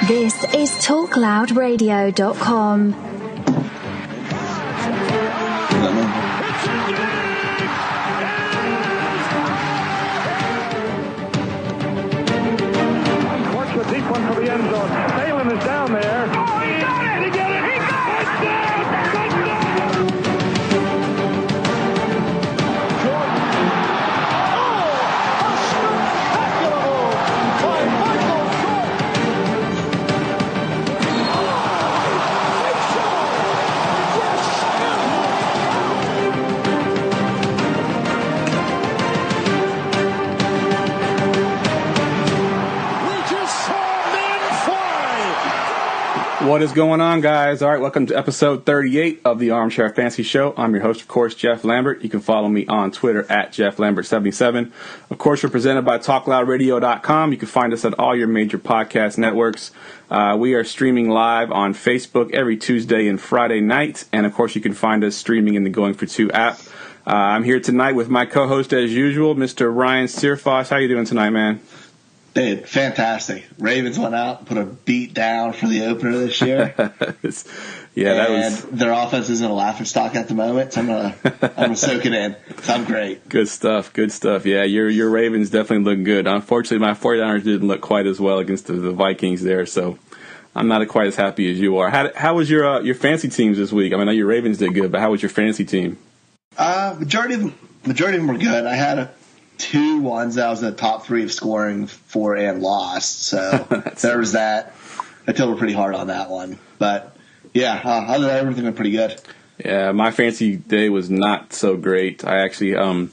This is TalkLoudRadio.com. Works a deep one for the end zone. Salem is down there. Oh, he got it! He got it! He got it! What is going on, guys? All right, welcome to episode 38 of the Armchair Fantasy Show. I'm your host, of course, Jeff Lambert. You can follow me on Twitter at JeffLambert77. Of course, we're presented by TalkLoudRadio.com. You can find us at all your major podcast networks. We are streaming live on Facebook every Tuesday and Friday night. And, of course, you can find us streaming in the Going for Two app. I'm here tonight with my co-host, as usual, Mr. Ryan Searfoss. How you doing tonight, man? Dude, fantastic. Ravens went out and put a beat down for the opener this year. Their offense isn't a laughingstock at the moment, so I'm gonna soak it in. I'm great. Good stuff. Yeah, your Ravens definitely look good. Unfortunately, my 49ers didn't look quite as well against the Vikings there, so I'm not quite as happy as you are. How was your fantasy teams this week? I mean, I know your Ravens did good, but how was your fantasy team? Majority of them were good. I had two ones that I was in the top three of scoring for and lost. So there was that. I tilted pretty hard on that one. But, yeah, other than that, everything went pretty good. Yeah, my fantasy day was not so great. I actually I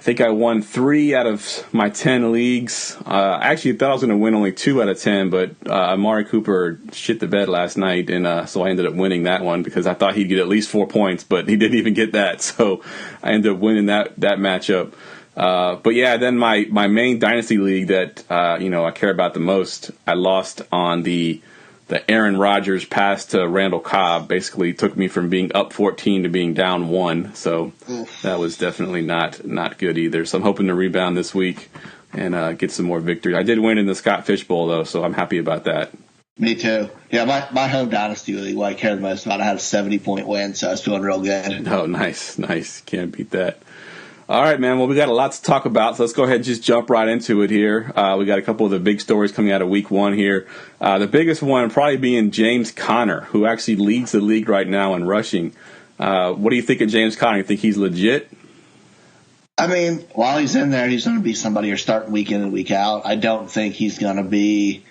think I won 3 out of my 10 leagues. I actually thought I was going to win only 2 out of 10, but Amari Cooper shit the bed last night, and so I ended up winning that one because I thought he'd get at least 4 points, but he didn't even get that. So I ended up winning that matchup. But yeah, then my main dynasty league that I care about the most, I lost on the Aaron Rodgers pass to Randall Cobb. Basically took me from being up 14 to being down 1. So that was definitely not good either. So I'm hoping to rebound this week and get some more victories. I did win in the Scott Fish Bowl though, so I'm happy about that. Me too. Yeah, my home dynasty league, what I care the most about, I had a 70-point win, so I was feeling real good. Oh, nice. Can't beat that. All right, man. Well, we got a lot to talk about, so let's go ahead and just jump right into it here. We got a couple of the big stories coming out of week 1 here. The biggest one probably being James Conner, who actually leads the league right now in rushing. What do you think of James Conner? You think he's legit? I mean, while he's in there, he's going to be somebody you're starting week in and week out. I don't think he's going to be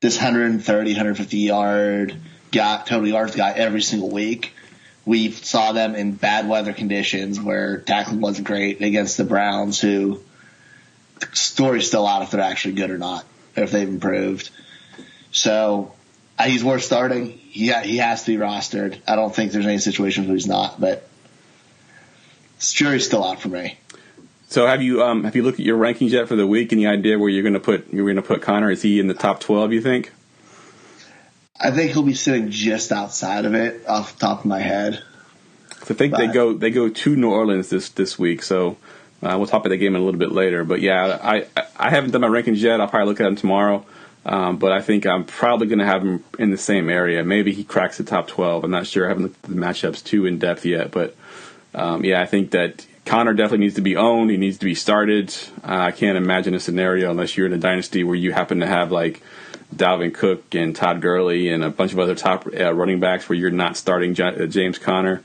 this 130, 150-yard total yards guy every single week. We saw them in bad weather conditions where tackling wasn't great against the Browns, who the story's still out if they're actually good or not, or if they've improved. So he's worth starting. He has to be rostered. I don't think there's any situations where he's not, but the jury's still out for me. So have you looked at your rankings yet for the week? Any idea where you're going to put Conner? Is he in the top 12? You think? I think he'll be sitting just outside of it, off the top of my head. I think they go to New Orleans this week, so we'll talk about that game a little bit later. But yeah, I haven't done my rankings yet. I'll probably look at them tomorrow. But I think I'm probably going to have him in the same area. Maybe he cracks the top 12. I'm not sure. I haven't looked at the matchups too in depth yet. But I think that Conner definitely needs to be owned. He needs to be started. I can't imagine a scenario unless you're in a dynasty where you happen to have like Dalvin Cook and Todd Gurley and a bunch of other top running backs where you're not starting James Conner.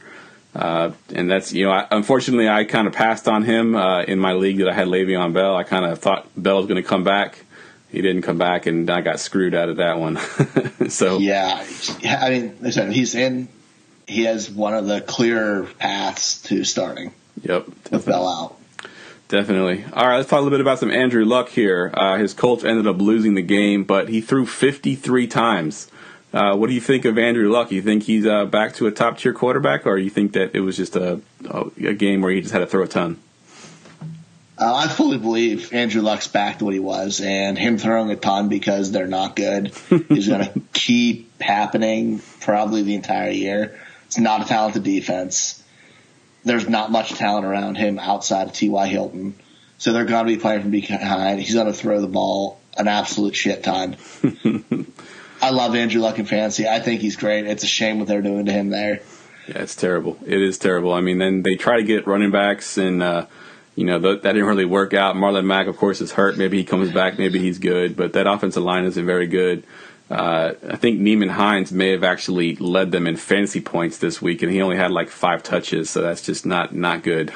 And that's, unfortunately I kind of passed on him in my league that I had Le'Veon Bell. I kind of thought Bell was going to come back. He didn't come back, and I got screwed out of that one. So yeah, I mean, listen, he has one of the clearer paths to starting. Yep. With Bell out. Definitely. All right, let's talk a little bit about some Andrew Luck here. His Colts ended up losing the game, but he threw 53 times. What do you think of Andrew Luck? You think he's back to a top-tier quarterback, or you think that it was just a game where he just had to throw a ton? I fully believe Andrew Luck's back to what he was, and him throwing a ton because they're not good is going to keep happening probably the entire year. It's not a talented defense. There's not much talent around him outside of T.Y. Hilton. So they're going to be playing from behind. He's going to throw the ball an absolute shit ton. I love Andrew Luck in fantasy. I think he's great. It's a shame what they're doing to him there. Yeah, it's terrible. It is terrible. I mean, then they try to get running backs, and that didn't really work out. Marlon Mack, of course, is hurt. Maybe he comes back. Maybe he's good. But that offensive line isn't very good. I think Neiman Hines may have actually led them in fantasy points this week, and he only had like 5 touches, so that's just not good.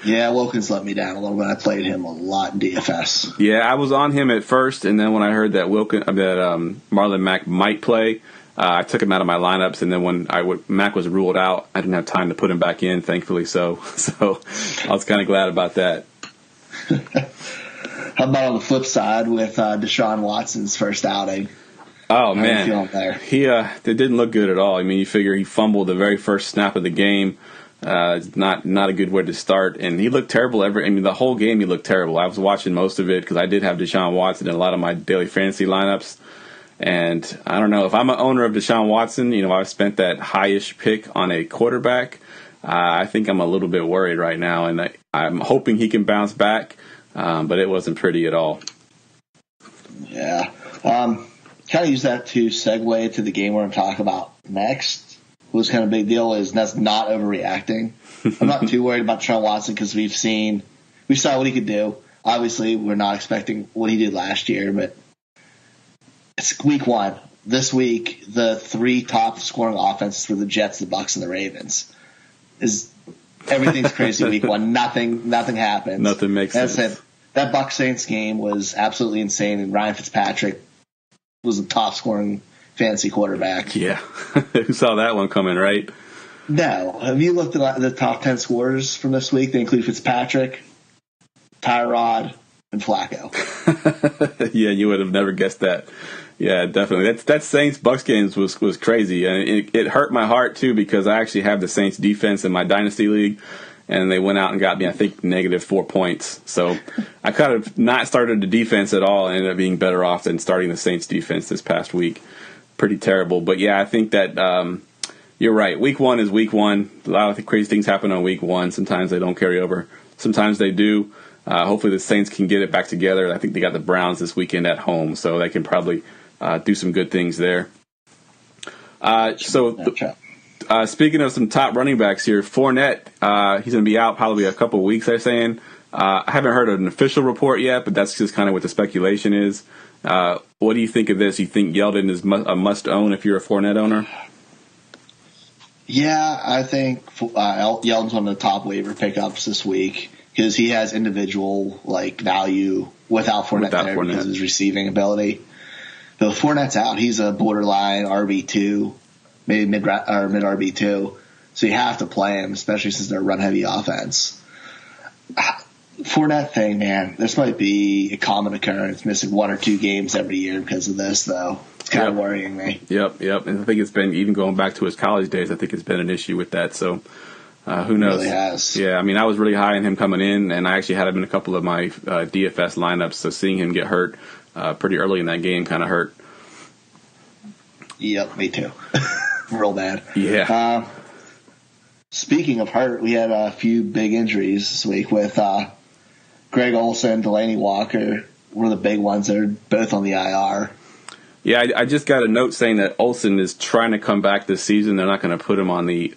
Yeah, Wilkins let me down a little bit. I played him a lot in DFS. Yeah, I was on him at first, and then when I heard that Marlon Mack might play, I took him out of my lineups, and then when Mack was ruled out, I didn't have time to put him back in, thankfully. So I was kind of glad about that. How about on the flip side with Deshaun Watson's first outing? Oh, man. How you feeling there? It didn't look good at all. I mean, you figure he fumbled the very first snap of the game. Not a good way to start. And he looked terrible. The whole game he looked terrible. I was watching most of it because I did have Deshaun Watson in a lot of my daily fantasy lineups. And I don't know, if I'm an owner of Deshaun Watson, I've spent that high-ish pick on a quarterback. I think I'm a little bit worried right now, and I'm hoping he can bounce back, but it wasn't pretty at all. Yeah. Kind of use that to segue to the game we're going to talk about next. What's kind of big deal is that's not overreacting. I'm not too worried about Deshaun Watson because we saw what he could do. Obviously, we're not expecting what he did last year, but it's week 1. This week, the 3 top scoring offenses were the Jets, the Bucs, and the Ravens. Everything's crazy week 1. Nothing happens. Nothing makes sense. That Bucs Saints game was absolutely insane, and Ryan Fitzpatrick was the top scoring fantasy quarterback. Yeah. Who saw that one coming, right? No. Have you looked at the top 10 scorers from this week? They include Fitzpatrick, Tyrod, and Flacco. Yeah, you would have never guessed that. Yeah, definitely. That Saints Bucs games was crazy, and it hurt my heart too because I actually have the Saints defense in my dynasty league, and they went out and got me, I think, -4 points. So I kind of not started the defense at all and ended up being better off than starting the Saints defense this past week. Pretty terrible. But yeah, I think that you're right. Week 1 is week 1. A lot of crazy things happen on week 1. Sometimes they don't carry over. Sometimes they do. Hopefully the Saints can get it back together. I think they got the Browns this weekend at home, so they can probably do some good things there. Speaking of some top running backs here, Fournette, he's going to be out probably a couple of weeks, they're saying. I haven't heard an official report yet, but that's just kind of what the speculation is. What do you think of this? You think Yeldon is a must-own if you're a Fournette owner? Yeah, I think Yeldon's one of the top waiver pickups this week because he has individual value without Fournette because of his receiving ability. But if Fournette's out, he's a borderline RB2, maybe mid RB2. So you have to play him, especially since they're a run-heavy offense. Fournette thing, man, this might be a common occurrence, missing 1 or 2 games every year because of this, though. It's kind of worrying me. Yep. And I think it's been, even going back to his college days, I think it's been an issue with that. So who knows? It really has. Yeah, I mean, I was really high on him coming in, and I actually had him in a couple of my DFS lineups. So seeing him get hurt pretty early in that game kind of hurt. Yep, me too. Real bad. Yeah. Speaking of hurt, we had a few big injuries this week with Greg Olsen, Delanie Walker were the big ones. They're both on the IR. Yeah, I just got a note saying that Olsen is trying to come back this season. They're not going to put him on the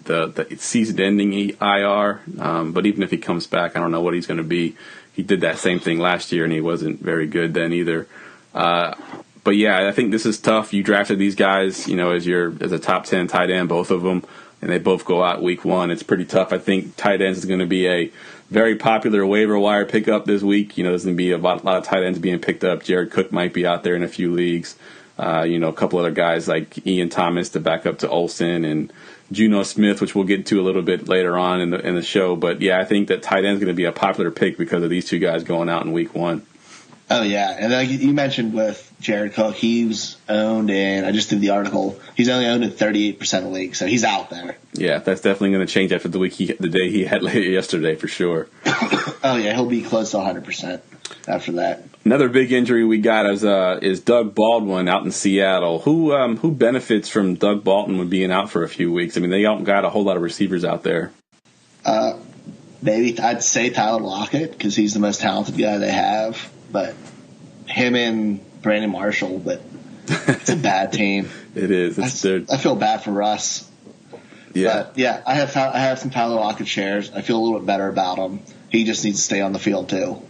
season-ending IR. But even if he comes back, I don't know what he's going to be. He did that same thing last year, and he wasn't very good then either. But yeah, I think this is tough. You drafted these guys, as a top 10 tight end, both of them, and they both go out week 1. It's pretty tough. I think tight ends is going to be a very popular waiver wire pickup this week. There's going to be a lot of tight ends being picked up. Jared Cook might be out there in a few leagues. A couple other guys like Ian Thomas to back up to Olsen and Juno Smith, which we'll get to a little bit later on in the show. But yeah, I think that tight end is going to be a popular pick because of these 2 guys going out in week 1. Oh, yeah. And like you mentioned with Jared Cook, he's owned in, I just did the article, he's only owned in 38% of leagues, so he's out there. Yeah, that's definitely going to change after the day he had yesterday for sure. Oh, yeah, he'll be close to 100% after that. Another big injury we got is Doug Baldwin out in Seattle. Who benefits from Doug Baldwin being out for a few weeks? I mean, they don't got a whole lot of receivers out there. Maybe I'd say Tyler Lockett because he's the most talented guy they have. But him and Brandon Marshall, but It's a bad team. It is. I feel bad for Russ. Yeah. But, yeah, I have some Tyler Lockett shares. I feel a little bit better about him. He just needs to stay on the field, too.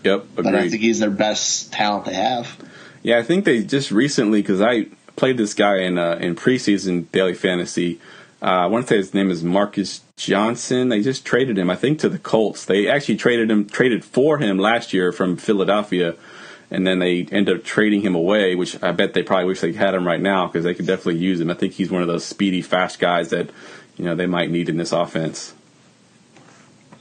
Yep, agreed. But I think he's their best talent they have. Yeah, I think they just recently, because I played this guy in preseason daily fantasy. I want to say his name is Marcus Johnson. They just traded him, I think, to the Colts. They actually traded for him last year from Philadelphia, and then they ended up trading him away, which I bet they probably wish they had him right now because they could definitely use him. I think he's one of those speedy, fast guys that they might need in this offense.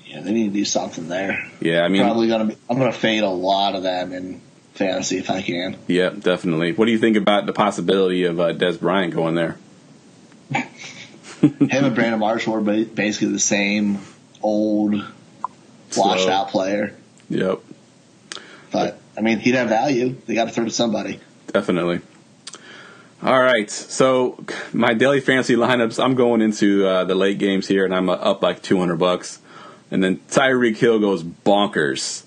Yeah, they need to do something there. Yeah, I mean, I'm gonna fade a lot of them in fantasy if I can. Yeah, definitely. What do you think about the possibility of Des Bryant going there? Him and Brandon Marshall are basically the same old, washed out player. Yep. But I mean, he'd have value. They got to throw to somebody. Definitely. All right, so my daily fantasy lineups. I'm going into the late games here, and I'm up like $200. And then Tyreek Hill goes bonkers.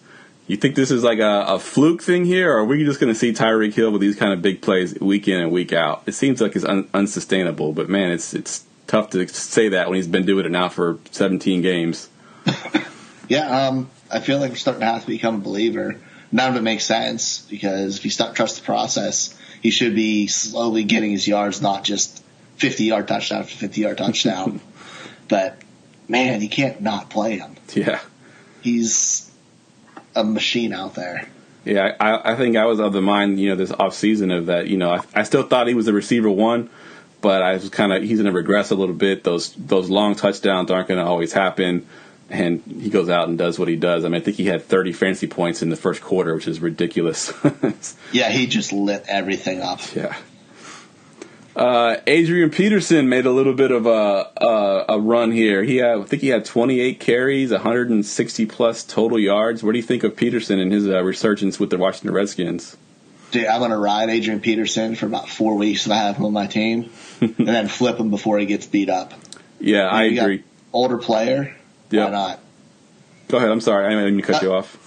You think this is like a fluke thing here, or are we just going to see Tyreek Hill with these kind of big plays week in and week out? It seems like it's unsustainable, but man, it's tough to say that when he's been doing it now for 17 games. Yeah, I feel like we're starting to have to become a believer. None of it makes sense because if you start trust the process, he should be slowly getting his yards, not just 50-yard touchdown after 50-yard touchdown. But man, you can't not play him. Yeah, he's a machine out there. Yeah, I think I was of the mind, this offseason of that, I still thought he was the receiver one, but I was he's going to regress a little bit. Those long touchdowns aren't going to always happen, and he goes out and does what he does. I mean, I think he had 30 fantasy points in the first quarter, which is ridiculous. Yeah, he just lit everything up. Yeah. Adrian Peterson made a little bit of a run here. I think he had 28 carries, 160-plus total yards. What do you think of Peterson and his resurgence with the Washington Redskins? Dude, I'm going to ride Adrian Peterson for about 4 weeks if I have him on my team, and then flip him before he gets beat up. Yeah, I agree. Older player, yep. Why not? Go ahead. I'm sorry. I didn't mean to cut you off.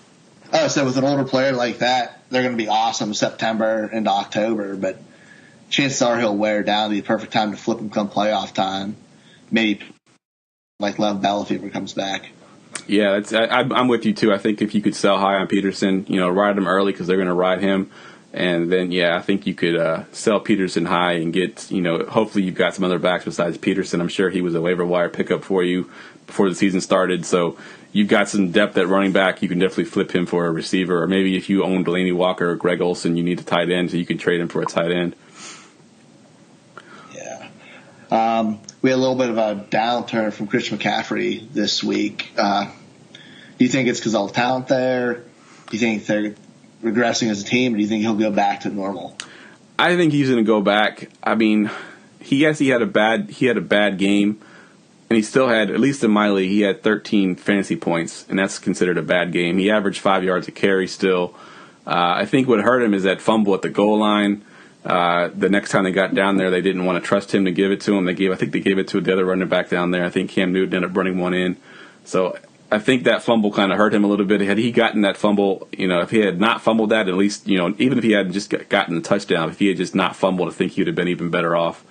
So with an older player like that, they're going to be awesome September into October, but chances are he'll wear down. It'll be the perfect time to flip him come playoff time. Maybe like Lev Bell if he ever comes back. Yeah, I'm with you, too. I think if you could sell high on Peterson, ride him early because they're going to ride him. And then, I think you could sell Peterson high and get, hopefully you've got some other backs besides Peterson. I'm sure he was a waiver wire pickup for you before the season started. So you've got some depth at running back. You can definitely flip him for a receiver. Or maybe if you own Delaney Walker or Greg Olsen, you need a tight end, so you can trade him for a tight end. We had a little bit of a downturn from Christian McCaffrey this week. Do you think it's because all the talent there? Do you think they're regressing as a team, or do you think he'll go back to normal? I think he's going to go back. I mean, he had a bad game, and he still had, at least in my league, he had 13 fantasy points, and that's considered a bad game. He averaged 5 yards a carry still. I think what hurt him is that fumble at the goal line. The next time they got down there, they didn't want to trust him to give it to him. I think they gave it to the other running back down there. I think Cam Newton ended up running one in. So I think that fumble kind of hurt him a little bit. Had he gotten that fumble, if he had not fumbled that, at least, even if he hadn't just gotten the touchdown, if he had just not fumbled, I think he would have been even better off.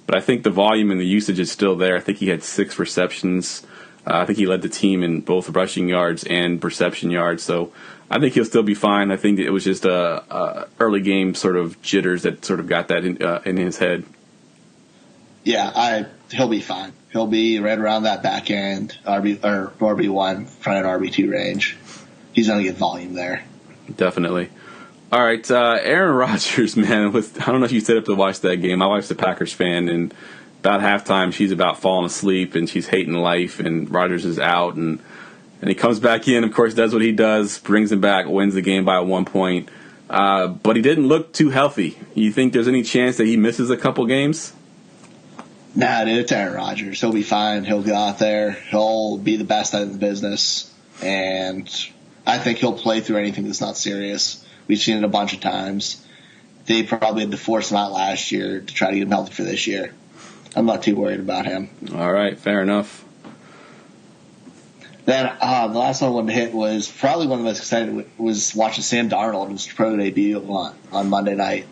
But I think the volume and the usage is still there. I think he had 6 receptions. I think he led the team in both rushing yards and reception yards. So I think he'll still be fine. I think it was just a early game sort of jitters that sort of got that in his head. Yeah, he'll be fine. He'll be right around that back end RB1, front end RB2 range. He's going to get volume there. Definitely. All right, Aaron Rodgers, man. I don't know if you stayed up to watch that game. My wife's a Packers fan, and about halftime she's about falling asleep and she's hating life, and Rodgers is out, and he comes back in, of course, does what he does, brings him back, wins the game by 1 point. But he didn't look too healthy. You think there's any chance that he misses a couple games? Nah, dude, it's Aaron Rodgers. He'll be fine. He'll go out there. He'll be the best in the business. And I think he'll play through anything that's not serious. We've seen it a bunch of times. They probably had to force him out last year to try to get him healthy for this year. I'm not too worried about him. All right, fair enough. Then the last one I wanted to hit was probably one of the most excited was watching Sam Darnold, his pro debut on Monday night.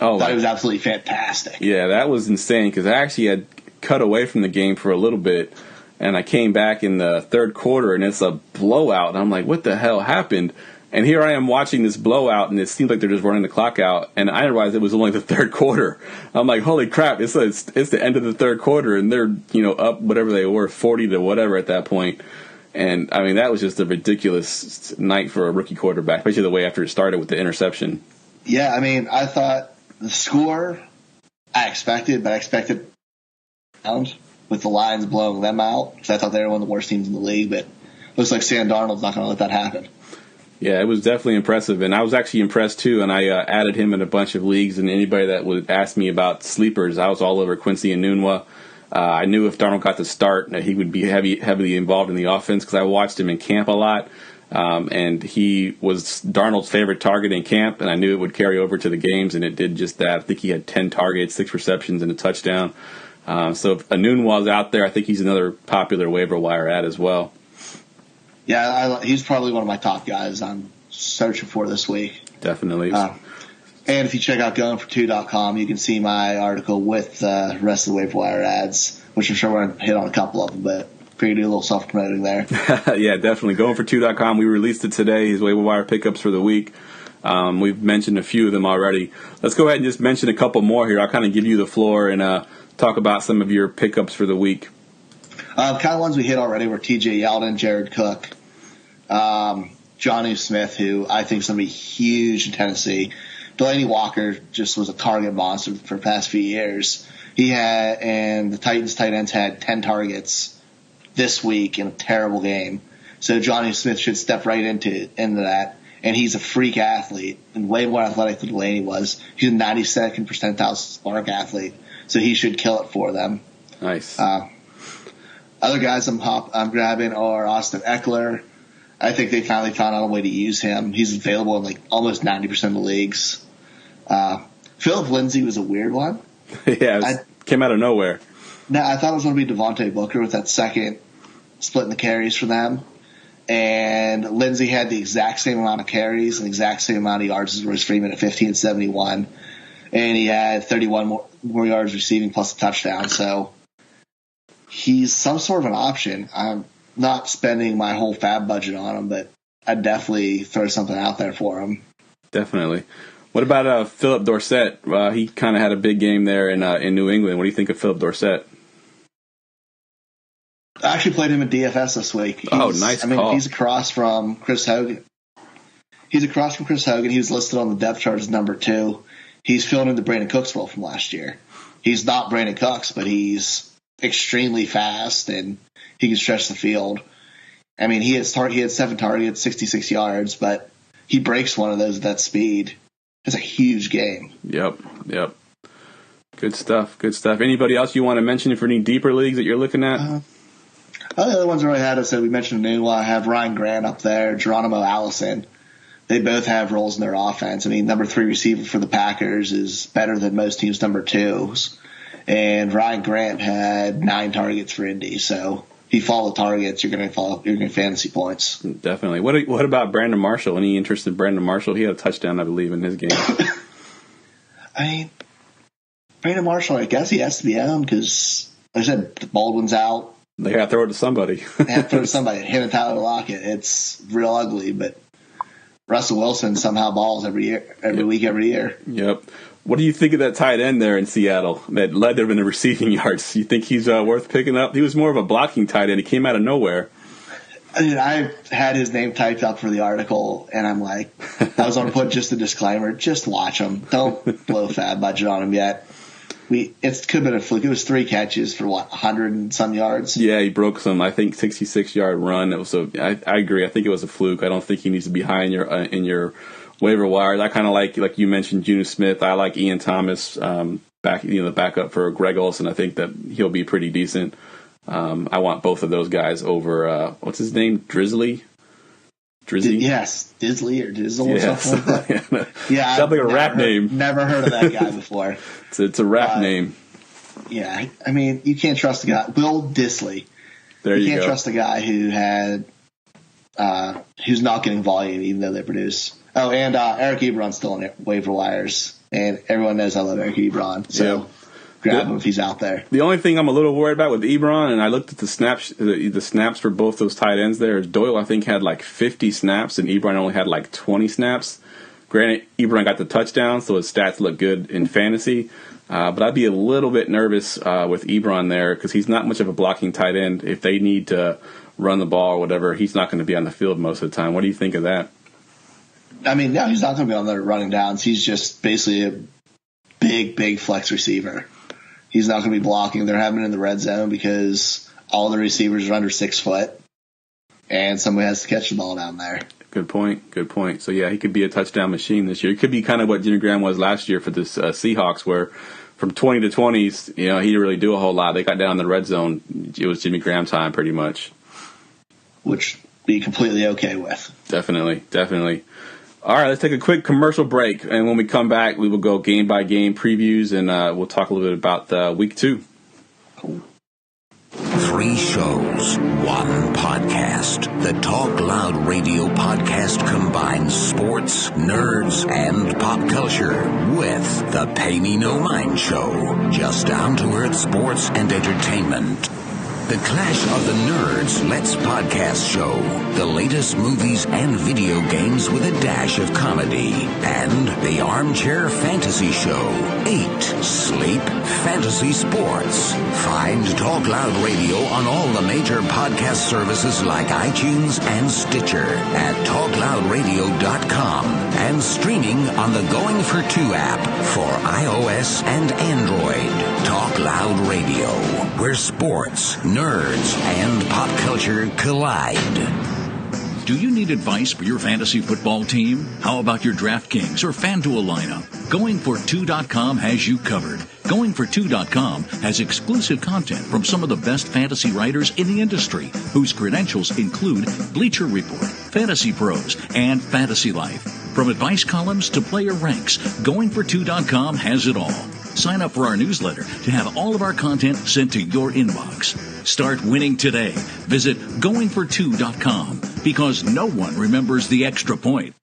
Oh, thought he was absolutely fantastic. Yeah, that was insane because I actually had cut away from the game for a little bit, and I came back in the third quarter, and it's a blowout. And I'm like, what the hell happened? And here I am watching this blowout, and it seems like they're just running the clock out. And I realized it was only the third quarter. I'm like, holy crap! It's the end of the third quarter, and they're up whatever they were, 40 to whatever at that point. And I mean, that was just a ridiculous night for a rookie quarterback, especially the way after it started with the interception. Yeah, I mean, I thought the score I expected, but I expected with the Lions blowing them out because I thought they were one of the worst teams in the league. But it looks like Sam Darnold's not going to let that happen. Yeah, it was definitely impressive, and I was actually impressed too. And I added him in a bunch of leagues. And anybody that would ask me about sleepers, I was all over Quincy Enunwa. I knew if Darnold got the start, that he would be heavily involved in the offense because I watched him in camp a lot, and he was Darnold's favorite target in camp. And I knew it would carry over to the games, and it did just that. I think he had 10 targets, 6 receptions, and a touchdown. So if Enunwa's out there, I think he's another popular waiver wire ad as well. Yeah, he's probably one of my top guys I'm searching for this week. Definitely. And if you check out goingfor2.com, you can see my article with the rest of the waiver wire ads, which I'm sure we're going to hit on a couple of them, but figured to do a little self-promoting there. Yeah, definitely. Goingfor2.com. We released it today, his waiver wire pickups for the week. We've mentioned a few of them already. Let's go ahead and just mention a couple more here. I'll kind of give you the floor and talk about some of your pickups for the week. Kind of ones we hit already were T.J. Yeldon, Jared Cook, Jonnu Smith, who I think is going to be huge in Tennessee. Delaney Walker just was a target monster for the past few years. And the Titans tight ends had 10 targets this week in a terrible game. So Jonnu Smith should step right into that. And he's a freak athlete and way more athletic than Delaney was. He's a 92nd percentile spark athlete, so he should kill it for them. Nice. Other guys I'm grabbing are Austin Eckler. I think they finally found out a way to use him. He's available in like almost 90% of the leagues. Philip Lindsay was a weird one. Yeah, came out of nowhere. Now I thought it was going to be Devontae Booker with that second splitting the carries for them. And Lindsay had the exact same amount of carries and the exact same amount of yards as Royce Freeman at 1571. And he had 31 more yards receiving plus a touchdown. So he's some sort of an option. I'm not spending my whole fab budget on him, but I'd definitely throw something out there for him. Definitely. What about Philip Dorsett? He kind of had a big game there in New England. What do you think of Philip Dorsett? I actually played him in DFS this week. Nice call. He's across from Chris Hogan. He was listed on the depth chart as number 2. He's filling in the Brandon Cooks role from last year. He's not Brandon Cooks, but he's extremely fast and he can stretch the field. I mean, he had 7 targets, 66 yards, but he breaks one of those at that speed. It's a huge game. Yep. Good stuff. Anybody else you want to mention for any deeper leagues that you're looking at? The other ones I really had, we mentioned Newell. I have Ryan Grant up there, Geronimo Allison. They both have roles in their offense. I mean, number 3 receiver for the Packers is better than most teams' number 2s. And Ryan Grant had 9 targets for Indy. So if you follow the targets, you're going to get fantasy points. Definitely. What about Brandon Marshall? Any interest in Brandon Marshall? He had a touchdown, I believe, in his game. I mean, Brandon Marshall, I guess he has to be owned because, like I said, Baldwin's out. They got to throw it to somebody. They have to throw it to somebody. Him and Tyler Lockett. It's real ugly, but Russell Wilson somehow balls every week, every year. Yep. What do you think of that tight end there in Seattle that led them in the receiving yards? You think he's worth picking up? He was more of a blocking tight end. He came out of nowhere. I mean, I had his name typed up for the article, and I'm like, I was going to put just a disclaimer. Just watch him. Don't blow fab budget on him yet. It could have been a fluke. It was 3 catches for 100 and some yards. Yeah, he broke some, I think, 66-yard run. It was I agree. I think it was a fluke. I don't think he needs to be high in your waiver wires. I kind of like you mentioned, Jonnu Smith. I like Ian Thomas, the backup for Greg Olsen. I think that he'll be pretty decent. I want both of those guys over what's his name, Drizzy. Yes, Disley or Dizzle or something like that. Yeah, sounds like a rap name. Never heard of that guy before. It's a rap name. Yeah, I mean, you can't trust a guy. Will Disley. There you go. You can't trust a guy who had who's not getting volume even though they produce. Oh, and Eric Ebron's still on waiver wires, and everyone knows I love Eric Ebron. So grab him if he's out there. The only thing I'm a little worried about with Ebron, and I looked at the snaps for both those tight ends there. Doyle, I think, had like 50 snaps, and Ebron only had like 20 snaps. Granted, Ebron got the touchdown, so his stats look good in fantasy. But I'd be a little bit nervous with Ebron there because he's not much of a blocking tight end. If they need to run the ball or whatever, he's not going to be on the field most of the time. What do you think of that? I mean, no, he's not going to be on there running downs. He's just basically a big flex receiver. He's not going to be blocking. They're having him in the red zone because all the receivers are under 6 foot, and somebody has to catch the ball down there. Good point. So, yeah, he could be a touchdown machine this year. He could be kind of what Jimmy Graham was last year for the Seahawks, where from 20 to 20s, he didn't really do a whole lot. They got down in the red zone. It was Jimmy Graham time pretty much. Which be completely okay with. Definitely. All right, let's take a quick commercial break, and when we come back, we will go game-by-game previews, and we'll talk a little bit about Week 2. Cool. 3 shows, 1 podcast. The Talk Loud Radio podcast combines sports, nerds, and pop culture with the Pay Me No Mind Show. Just down-to-earth sports and entertainment. The Clash of the Nerds Let's Podcast Show. The latest movies and video games with a dash of comedy. And the Armchair Fantasy Show. 8. Sleep Fantasy Sports. Find Talk Loud Radio on all the major podcast services like iTunes and Stitcher at TalkLoudRadio.com and streaming on the Going for 2 app for iOS and Android. Talk Loud Radio, where sports, nerds, and pop culture collide. Do you need advice for your fantasy football team? How about your DraftKings or FanDuel lineup? Going42.com has you covered. Going42.com has exclusive content from some of the best fantasy writers in the industry, whose credentials include Bleacher Report, Fantasy Pros, and Fantasy Life. From advice columns to player ranks, Going42.com has it all. Sign up for our newsletter to have all of our content sent to your inbox. Start winning today. Visit Going42.com because no one remembers the extra point.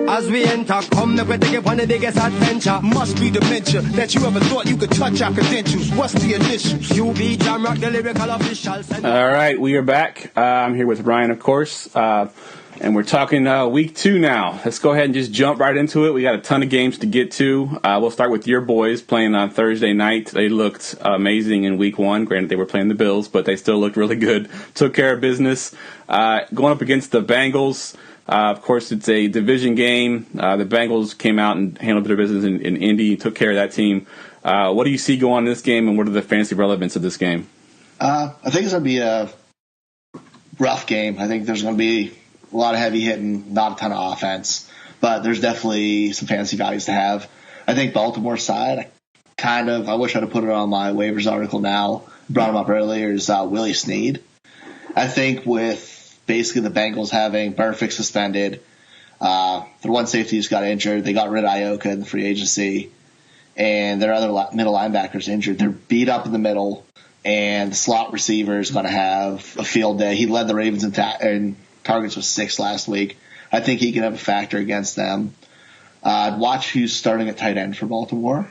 As we enter, come never take it on the biggest adventure. Must be dementia that you ever thought you could touch our credentials. What's the initials? QB Jam Rock, the lyrical official. All right, we are back. I'm here with Ryan, of course, and we're talking Week 2 now. Let's go ahead and just jump right into it. We got a ton of games to get to. We'll start with your boys playing on Thursday night. They looked amazing in Week 1. Granted, they were playing the Bills, but they still looked really good. Took care of business. Going up against the Bengals. Of course, it's a division game. The Bengals came out and handled their business in Indy, took care of that team. What do you see going on in this game, and what are the fantasy relevance of this game? I think it's going to be a rough game. I think there's going to be a lot of heavy hitting, not a ton of offense, but there's definitely some fantasy values to have. I think Baltimore side, I wish I'd have put it on my waivers article now, brought him up earlier, is Willie Snead. I think with basically the Bengals having Burfict suspended, their one safety just got injured. They got rid of Ioka in the free agency, and their other middle linebackers injured. They're beat up in the middle, and the slot receiver is going to have a field day. He led the Ravens in targets with 6 last week. I think he can have a factor against them. Watch who's starting at tight end for Baltimore.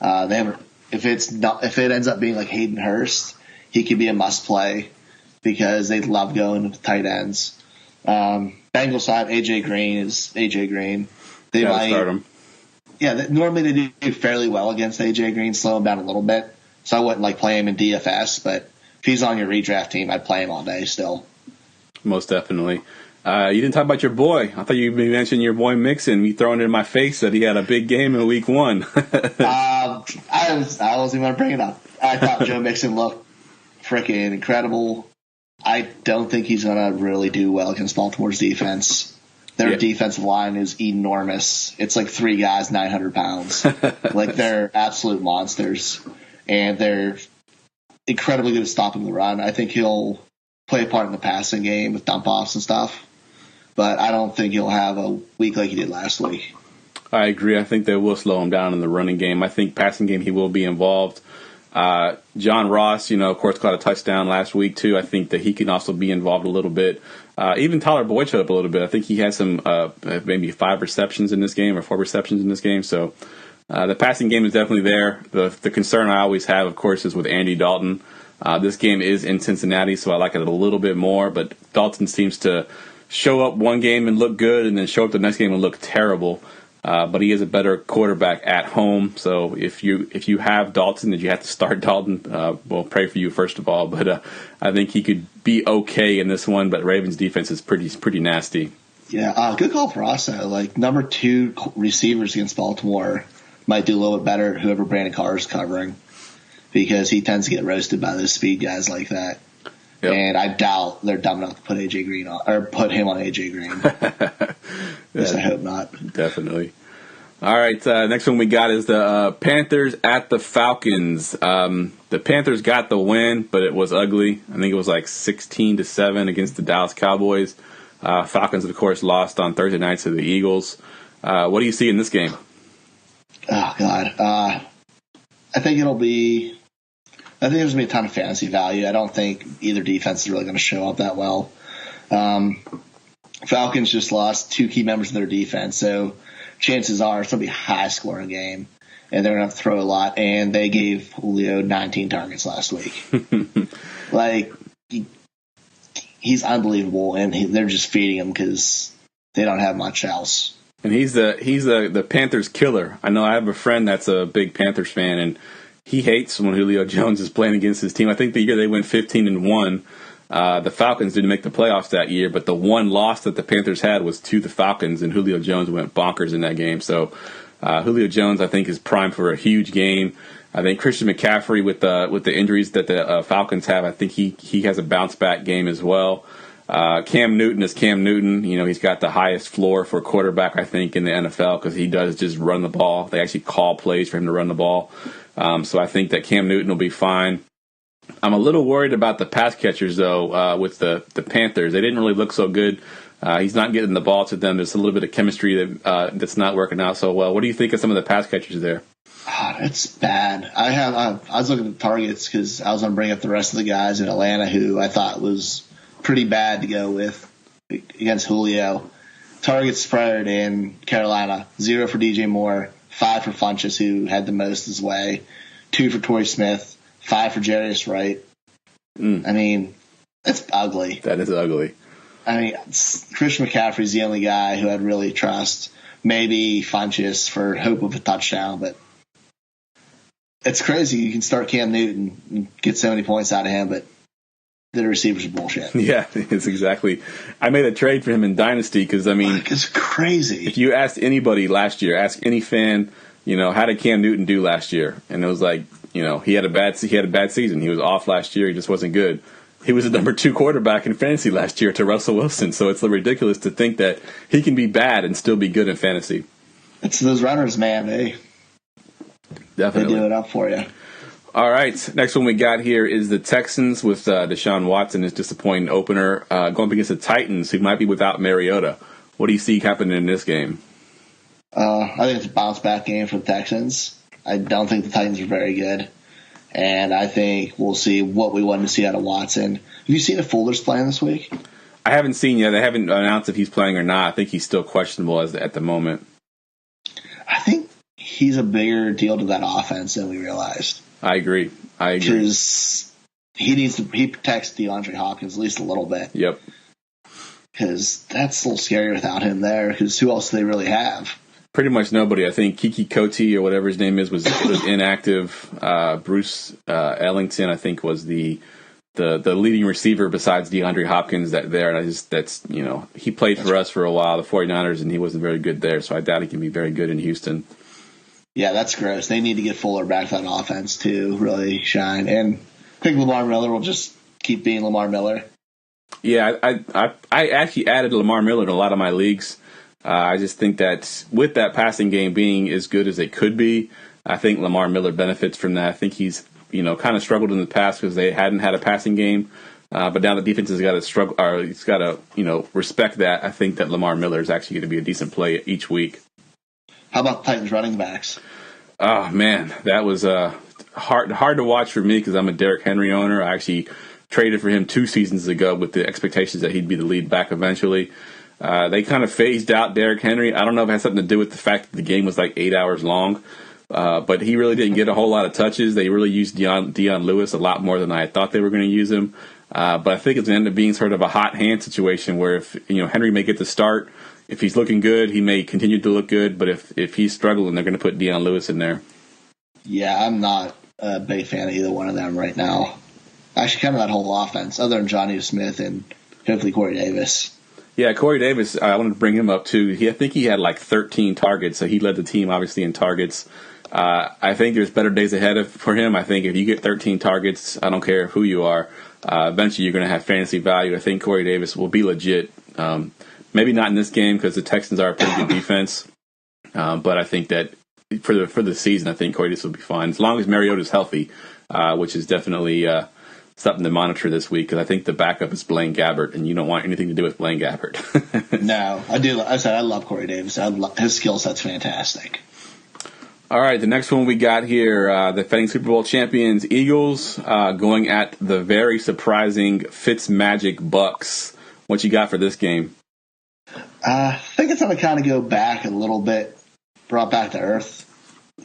If it ends up being like Hayden Hurst, he could be a must play because they love going with tight ends. Bengals side, AJ Green is AJ Green. They might start him. Yeah, normally they do fairly well against AJ Green, slow him down a little bit. So I wouldn't play him in DFS, but if he's on your redraft team, I'd play him all day still. Most definitely. You didn't talk about your boy. I thought you mentioned your boy Mixon. You throwing it in my face that he had a big game in Week 1. I wasn't even going to bring it up. I thought Joe Mixon looked freaking incredible. I don't think he's going to really do well against Baltimore's defense. Their defensive line is enormous. It's like 3 guys, 900 pounds. They're absolute monsters. And they're incredibly good at stopping the run. I think he'll play a part in the passing game with dump-offs and stuff. But I don't think he'll have a week like he did last week. I agree. I think they will slow him down in the running game. I think passing game he will be involved. John Ross, of course, caught a touchdown last week, too. I think that he can also be involved a little bit. Even Tyler Boyd showed up a little bit. I think he had some maybe 5 receptions in this game or 4 receptions in this game. So the passing game is definitely there. The concern I always have, of course, is with Andy Dalton. This game is in Cincinnati, so I like it a little bit more. But Dalton seems to show up one game and look good and then show up the next game and look terrible. But he is a better quarterback at home. So if you have Dalton, and you have to start Dalton, we'll pray for you first of all. But I think he could be okay in this one. But Ravens defense is pretty nasty. Yeah, good call for us. Like number 2 receivers against Baltimore might do a little bit better. Whoever Brandon Carr is covering, because he tends to get roasted by those speed guys like that. Yep. And I doubt they're dumb enough to put AJ Green on, or put him on AJ Green. Yes, I hope not. Definitely. All right, next one we got is the Panthers at the Falcons. The Panthers got the win, but it was ugly. I think it was like 16-7 against the Dallas Cowboys. Falcons, of course, lost on Thursday night to the Eagles. What do you see in this game? Oh, God. I think there's going to be a ton of fantasy value. I don't think either defense is really going to show up that well. Falcons just lost 2 key members of their defense, so chances are it's going to be a high-scoring game, and they're going to have to throw a lot, and they gave Julio 19 targets last week. He's unbelievable, and they're just feeding him because they don't have much else. And he's the Panthers killer. I know I have a friend that's a big Panthers fan, and he hates when Julio Jones is playing against his team. I think the year they went 15-1, the Falcons didn't make the playoffs that year, but the one loss that the Panthers had was to the Falcons, and Julio Jones went bonkers in that game. So Julio Jones, I think, is primed for a huge game. I think Christian McCaffrey, with the injuries that the Falcons have, I think he has a bounce-back game as well. Cam Newton is Cam Newton. He's got the highest floor for a quarterback, I think, in the NFL, because he does just run the ball. They actually call plays for him to run the ball. So I think that Cam Newton will be fine. I'm a little worried about the pass catchers, though, with the Panthers. They didn't really look so good. He's not getting the ball to them. There's a little bit of chemistry that's not working out so well. What do you think of some of the pass catchers there? It's bad. I was looking at targets because I was going to bring up the rest of the guys in Atlanta who I thought was pretty bad to go with against Julio. Targets spread in Carolina, 0 for DJ Moore, 5 for Funchess, who had the most his way, 2 for Torrey Smith, 5 for Jarius Wright. I mean, it's ugly. That is ugly. I mean, Christian McCaffrey's the only guy who I'd really trust. Maybe Funchess for hope of a touchdown, but it's crazy. You can start Cam Newton and get so many points out of him, but the receivers are bullshit. Yeah, it's exactly. I made a trade for him in Dynasty because, I mean, it's crazy. If you asked anybody last year, ask any fan, how did Cam Newton do last year? And it was like, he had a bad season. He was off last year. He just wasn't good. He was the number 2 quarterback in fantasy last year to Russell Wilson. So it's ridiculous to think that he can be bad and still be good in fantasy. It's those runners, man. Definitely. They do it up for you. All right. Next one we got here is the Texans with Deshaun Watson, his disappointing opener, going up against the Titans, who might be without Mariota. What do you see happening in this game? I think it's a bounce-back game for the Texans. I don't think the Titans are very good. And I think we'll see what we wanted to see out of Watson. Have you seen if Fuller's playing this week? I haven't seen yet. They haven't announced if he's playing or not. I think he's still questionable at the moment. I think he's a bigger deal to that offense than we realized. I agree. Because he protects DeAndre Hopkins at least a little bit. Yep. Because that's a little scary without him there. Because who else do they really have? Pretty much nobody. I think Kiki Coty or whatever his name is was inactive. Bruce Ellington, I think, was the leading receiver besides DeAndre Hopkins there. And he played for us for a while, the 49ers, and he wasn't very good there. So I doubt he can be very good in Houston. Yeah, that's gross. They need to get Fuller back to that offense to really shine. And I think Lamar Miller will just keep being Lamar Miller. Yeah, I actually added Lamar Miller in a lot of my leagues. I just think that with that passing game being as good as it could be, I think Lamar Miller benefits from that. I think he's kind of struggled in the past because they hadn't had a passing game. But now the defense has got to struggle, or it's got to respect that. I think that Lamar Miller is actually going to be a decent play each week. How about the Titans running backs? Oh man, that was hard to watch for me because I'm a Derrick Henry owner. I actually traded for him 2 seasons ago with the expectations that he'd be the lead back eventually. They kind of phased out Derrick Henry. I don't know if it has something to do with the fact that the game was like 8 hours long, but he really didn't get a whole lot of touches. They really used Dion Lewis a lot more than I thought they were going to use him. But I think it's going to end up being sort of a hot hand situation where if Henry may get the start, if he's looking good, he may continue to look good. But if he's struggling, they're going to put Dion Lewis in there. Yeah, I'm not a big fan of either one of them right now. Actually, kind of that whole offense, other than Johnny Smith and hopefully Corey Davis. Yeah, Corey Davis, I wanted to bring him up too. I think he had like 13 targets, so he led the team obviously in targets. I think there's better days ahead for him. I think if you get 13 targets, I don't care who you are, eventually you're going to have fantasy value. I think Corey Davis will be legit. Maybe not in this game because the Texans are a pretty good defense, but I think that for the season, I think Corey Davis will be fine as long as Mariota's healthy, which is definitely something to monitor this week because I think the backup is Blaine Gabbert, and you don't want anything to do with Blaine Gabbert. No, I do. I love Corey Davis. His skill set's fantastic. All right, the next one we got here, the defending Super Bowl champions Eagles going at the very surprising Fitzmagic Bucks. What you got for this game? I think it's going to kind of go back a little bit, brought back to earth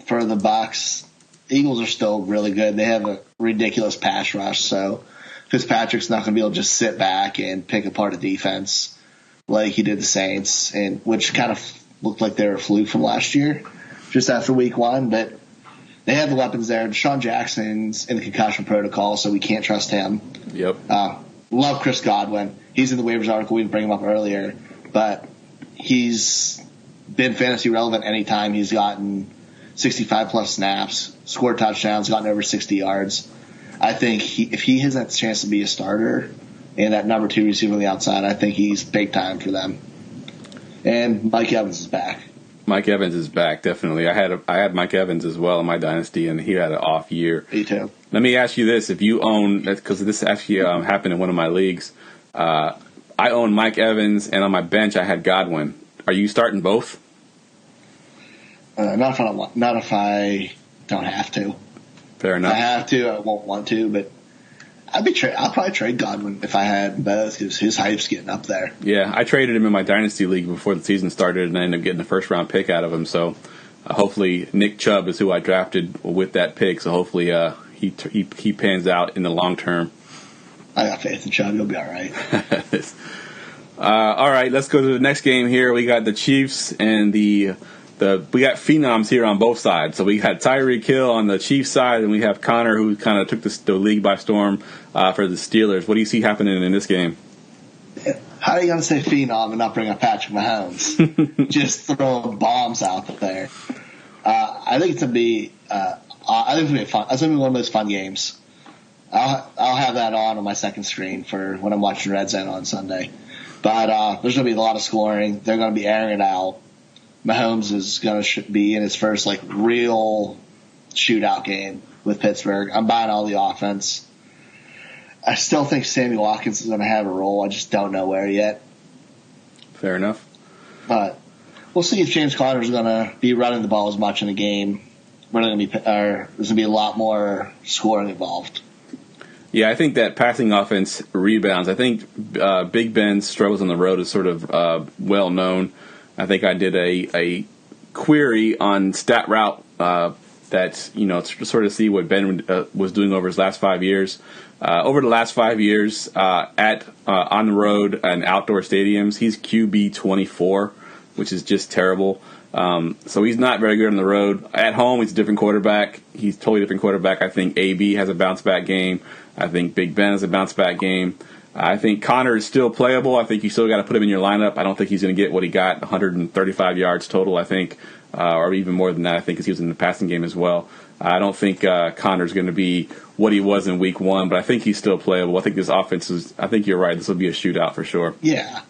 for the Bucks. Eagles are still really good. They have a ridiculous pass rush, so Fitzpatrick's not going to be able to just sit back and pick apart a defense like he did the Saints, and which kind of looked like they were a fluke from last year, just after week 1. But they have the weapons there. Deshaun Jackson's in the concussion protocol, so we can't trust him. Yep. Love Chris Godwin. He's in the waivers article. We didn't bring him up earlier, but he's been fantasy relevant anytime he's gotten 65-plus snaps, scored touchdowns, gotten over 60 yards. I think if he has that chance to be a starter and that number 2 receiver on the outside, I think he's big time for them. And Mike Evans is back. Mike Evans is back, definitely. I had Mike Evans as well in my dynasty, and he had an off year. Me too. Let me ask you this: if you own, because this actually happened in one of my leagues, I own Mike Evans, and on my bench I had Godwin. Are you starting both? Not if I don't have to. Fair enough. If I have to, I won't want to, but I'll probably trade Godwin if I had both because his hype's getting up there. Yeah, I traded him in my dynasty league before the season started, and I ended up getting the first-round pick out of him. So hopefully Nick Chubb is who I drafted with that pick, so hopefully he pans out in the long term. I got faith in Chubb. He'll be all right. All right, let's go to the next game here. We got the Chiefs and we got phenoms here on both sides. So we got Tyreek Hill on the Chiefs side, and we have Connor, who kind of took the league by storm for the Steelers. What do you see happening in this game? How are you going to say phenom and not bring up Patrick Mahomes? Just throwing bombs out there. I think it's going to be. I think it's going to be fun. It's going to be one of those fun games. I'll have that on my second screen for when I'm watching Red Zone on Sunday. But there's going to be a lot of scoring. They're going to be airing it out. Mahomes is going to be in his first real shootout game with Pittsburgh. I'm buying all the offense. I still think Sammy Watkins is going to have a role. I just don't know where yet. Fair enough. But we'll see if James Conner is going to be running the ball as much in the game. There's going to be a lot more scoring involved. Yeah, I think that passing offense rebounds. I think Big Ben's struggles on the road is sort of well known. I think I did a query on StatRoute that to sort of see what Ben was doing over his last 5 years. Over the last 5 years on the road and outdoor stadiums, he's QB 24, which is just terrible. So he's not very good on the road. At home, he's a different quarterback. He's a totally different quarterback. I think AB has a bounce-back game. I think Big Ben has a bounce-back game. I think Connor is still playable. I think you still got to put him in your lineup. I don't think he's going to get what he got, 135 yards total, I think, or even more than that, I think, because he was in the passing game as well. I don't think Connor's going to be what he was in week 1, but I think he's still playable. I think this offense I think you're right. This will be a shootout for sure. Yeah.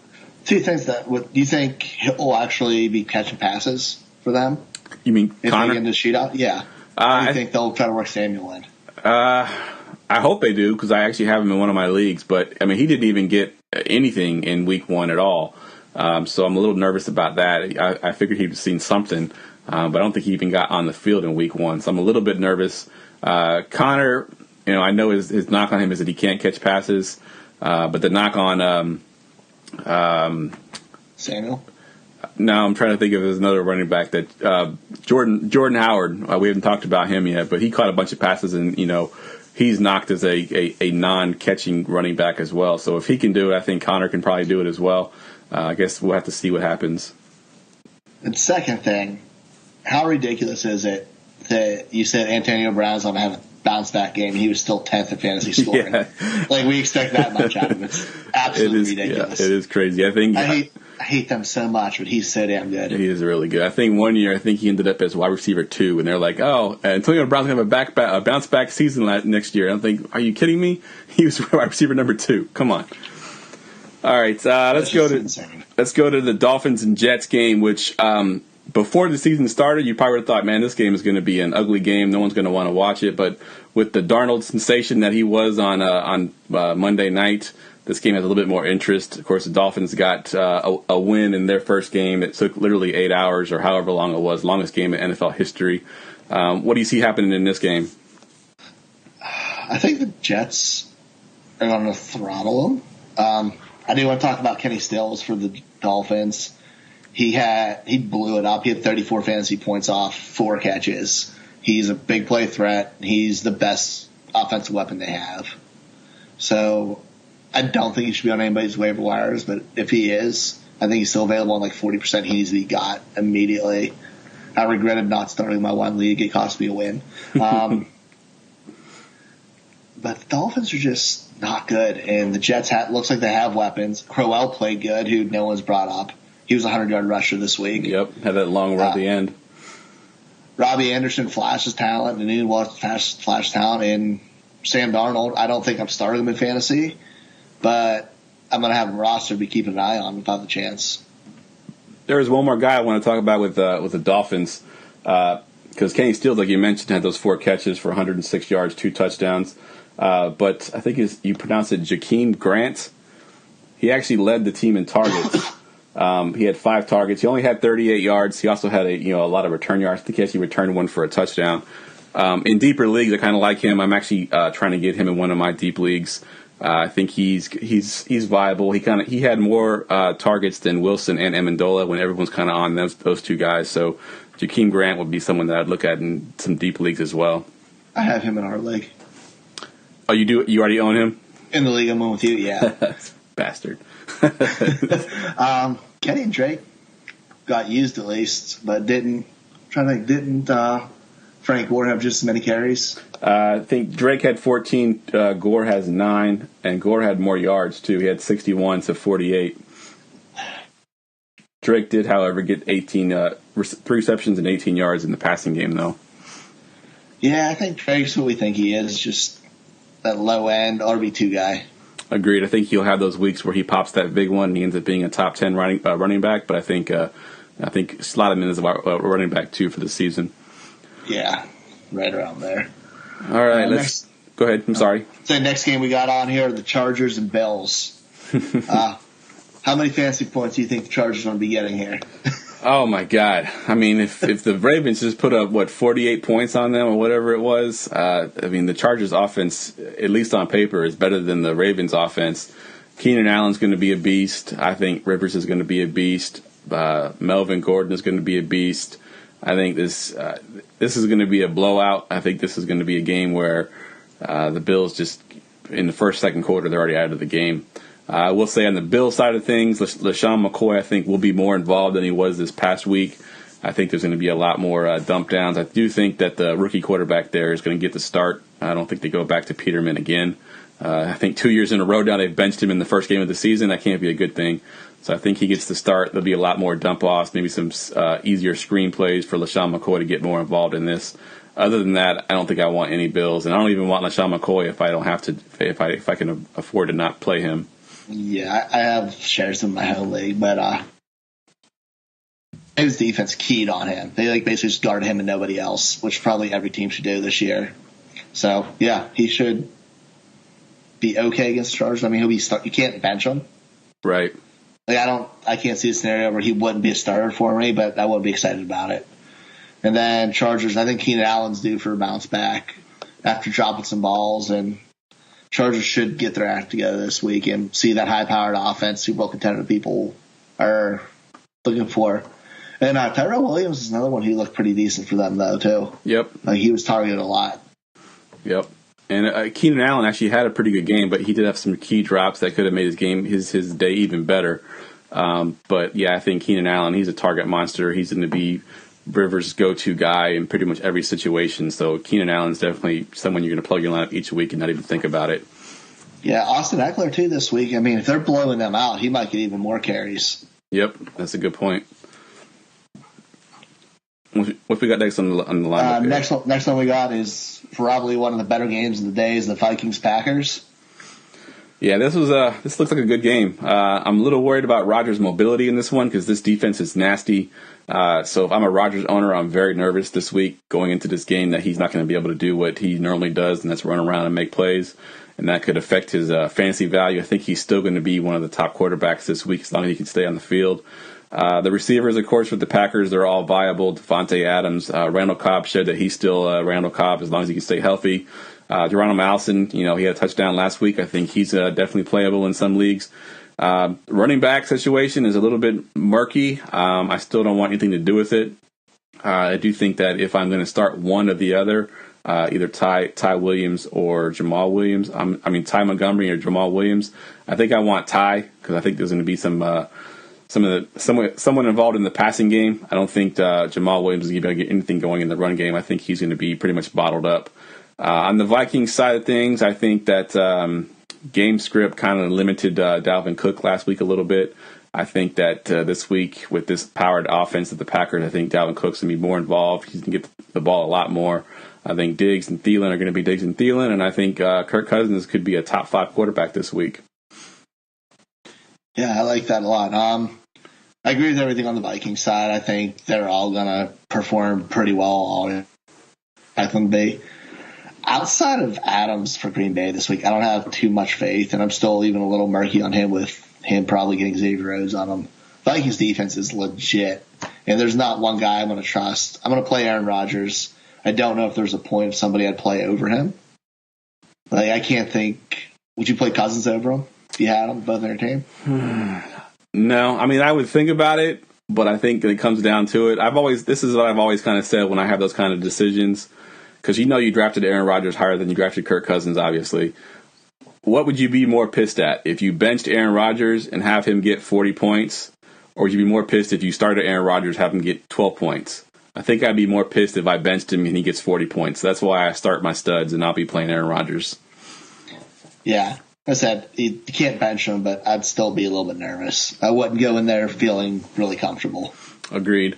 Two things do you think he'll actually be catching passes for them? You mean if Connor? They get into the shootout? Yeah. Do you think they'll try to work Samuel in? I hope they do because I actually have him in one of my leagues. But, I mean, he didn't even get anything in week 1 at all. So I'm a little nervous about that. I figured he'd seen something, but I don't think he even got on the field in week 1. So I'm a little bit nervous. Connor, I know his knock on him is that he can't catch passes, but the knock on Samuel. Now I'm trying to think of another running back that Jordan Howard. We haven't talked about him yet, but he caught a bunch of passes, and he's knocked as a non-catching running back as well. So if he can do it, I think Connor can probably do it as well. I guess we'll have to see what happens. And second thing, how ridiculous is it that you said Antonio Brown's going to have a bounce-back game, and he was still 10th in fantasy scoring? Yeah. Like, we expect that much out of him. It's absolutely ridiculous. Yeah, it is crazy. I hate them so much, but he's so damn good. He is really good. I think one year, he ended up as wide receiver 2, and they're like, oh, Antonio Brown's going to have a bounce-back season next year. I think, are you kidding me? He was wide receiver number 2. Come on. All right, let's go to the Dolphins and Jets game, which before the season started, you probably would have thought, man, this game is going to be an ugly game. No one's going to want to watch it. But with the Darnold sensation that he was on Monday night, this game has a little bit more interest. Of course, the Dolphins got a win in their first game. It took literally 8 hours or however long it was, longest game in NFL history. What do you see happening in this game? I think the Jets are going to throttle them. I do want to talk about Kenny Stills for the Dolphins. He blew it up. He had 34 fantasy points off 4 catches. He's a big play threat. He's the best offensive weapon they have. So I don't think he should be on anybody's waiver wires, but if he is, I think he's still available on like 40%. He needs to be got immediately. I regretted not starting my one league. It cost me a win. But the Dolphins are just not good, and the Jets looks like they have weapons. Crowell played good, who no one's brought up. He was a 100-yard rusher this week. Yep, had that long run at the end. Robbie Anderson flashes talent, and Newton Watts flash talent, and Sam Darnold. I don't think I'm starting him in fantasy, but I'm going to have him rostered, be keeping an eye on if I have the chance. There is one more guy I want to talk about with the Dolphins, because Kenny Stills, like you mentioned, had those 4 catches for 106 yards, 2 touchdowns. But I think you pronounce it Jakeem Grant. He actually led the team in targets. He had 5 targets. He only had 38 yards. He also had a lot of return yards. I think he actually returned 1 for a touchdown. In deeper leagues, I kind of like him. I'm actually trying to get him in one of my deep leagues. I think he's viable. He had more targets than Wilson and Amendola when everyone's kind of on those 2 guys. So Jakeem Grant would be someone that I'd look at in some deep leagues as well. I have him in our league. Oh, you do? You already own him? In the league I'm in with you, yeah. Bastard. Kenny and Drake got used at least, but didn't Frank Gore have just as many carries? I think Drake had 14, Gore has 9, and Gore had more yards too. He had 61 to 48. Drake did, however, get 3 receptions and 18 yards in the passing game, though. Yeah, I think Drake's what we think he is, just that low-end RB2 guy. Agreed. I think he'll have those weeks where he pops that big one and he ends up being a top 10 running back, but I think slot him in as a running back, too, for the season. Yeah, right around there. All right, go ahead. I'm sorry. So the next game we got on here are the Chargers and Bills. How many fantasy points do you think the Chargers are going to be getting here? Oh, my God. I mean, if the Ravens just put up, 48 points on them or whatever it was, the Chargers offense, at least on paper, is better than the Ravens offense. Keenan Allen's going to be a beast. I think Rivers is going to be a beast. Melvin Gordon is going to be a beast. I think this is going to be a blowout. I think this is going to be a game where the Bills just, in the first, second quarter, they're already out of the game. I will say on the Bills side of things, LaShawn McCoy, I think, will be more involved than he was this past week. I think there's going to be a lot more dump downs. I do think that the rookie quarterback there is going to get the start. I don't think they go back to Peterman again. I think 2 years in a row now they've benched him in the first game of the season. That can't be a good thing. So I think he gets the start. There'll be a lot more dump offs, maybe some easier screen plays for LaShawn McCoy to get more involved in this. Other than that, I don't think I want any Bills, and I don't even want LaShawn McCoy if I don't have to. If I can afford to not play him. Yeah, I have shares in my whole league, but his defense keyed on him. They basically just guarded him and nobody else, which probably every team should do this year. So yeah, he should be okay against the Chargers. I mean, he'll be you can't bench him, right? I can't see a scenario where he wouldn't be a starter for me, but I wouldn't be excited about it. And then Chargers, I think Keenan Allen's due for a bounce back. after dropping some balls, and Chargers should get their act together this week and see that high-powered offense Super Bowl contender people are looking for. And Tyrell Williams is another one who looked pretty decent for them, though, too. Yep. Like, he was targeted a lot. Yep. And Keenan Allen actually had a pretty good game, but he did have some key drops that could have made his day even better. But, yeah, I think Keenan Allen, he's a target monster. He's going to be Rivers' go-to guy in pretty much every situation. So Keenan Allen's definitely someone you're going to plug your lineup each week and not even think about it. Yeah, Austin Eckler, too, this week. I mean, if they're blowing them out, he might get even more carries. Yep, that's a good point. What we got next on the lineup? Next one we got is probably one of the better games of the day is the Vikings-Packers. Yeah, this looks like a good game. I'm a little worried about Rodgers' mobility in this one because this defense is nasty. So if I'm a Rodgers owner, I'm very nervous this week going into this game that he's not going to be able to do what he normally does, and that's run around and make plays. And that could affect his fantasy value. I think he's still going to be one of the top quarterbacks this week as long as he can stay on the field. The receivers, of course, with the Packers, they're all viable. Devontae Adams, Randall Cobb showed that he's still Randall Cobb as long as he can stay healthy. Geronimo Allison, he had a touchdown last week. I think he's definitely playable in some leagues. Running back situation is a little bit murky. I still don't want anything to do with it. I do think that if I'm going to start one of the other, either Ty Williams or Jamal Williams, Ty Montgomery or Jamal Williams, I think I want Ty because I think there's going to be someone involved in the passing game. I don't think Jamal Williams is going to get anything going in the run game. I think he's going to be pretty much bottled up. On the Vikings side of things, I think that game script kind of limited Dalvin Cook last week a little bit. I think that this week with this powered offense of the Packers, I think Dalvin Cook's going to be more involved. He's going to get the ball a lot more. I think Diggs and Thielen are going to be Diggs and Thielen, and I think Kirk Cousins could be a top 5 quarterback this week. Yeah, I like that a lot. I agree with everything on the Vikings side. I think they're all going to perform pretty well. I think they, outside of Adams for Green Bay this week, I don't have too much faith, and I'm still even a little murky on him with him probably getting Xavier Rhodes on him. Vikings defense is legit, and there's not one guy I'm going to trust. I'm going to play Aaron Rodgers. I don't know if there's a point of somebody I'd play over him. Like, I can't think. Would you play Cousins over him if you had them both on your team? No, I would think about it, but I think it comes down to it. This is what I've always kind of said when I have those kind of decisions, because you drafted Aaron Rodgers higher than you drafted Kirk Cousins, obviously. What would you be more pissed at? If you benched Aaron Rodgers and have him get 40 points, or would you be more pissed if you started Aaron Rodgers, have him get 12 points? I think I'd be more pissed if I benched him and he gets 40 points. That's why I start my studs and I'll be playing Aaron Rodgers. Yeah. I said, you can't bench him, but I'd still be a little bit nervous. I wouldn't go in there feeling really comfortable. Agreed.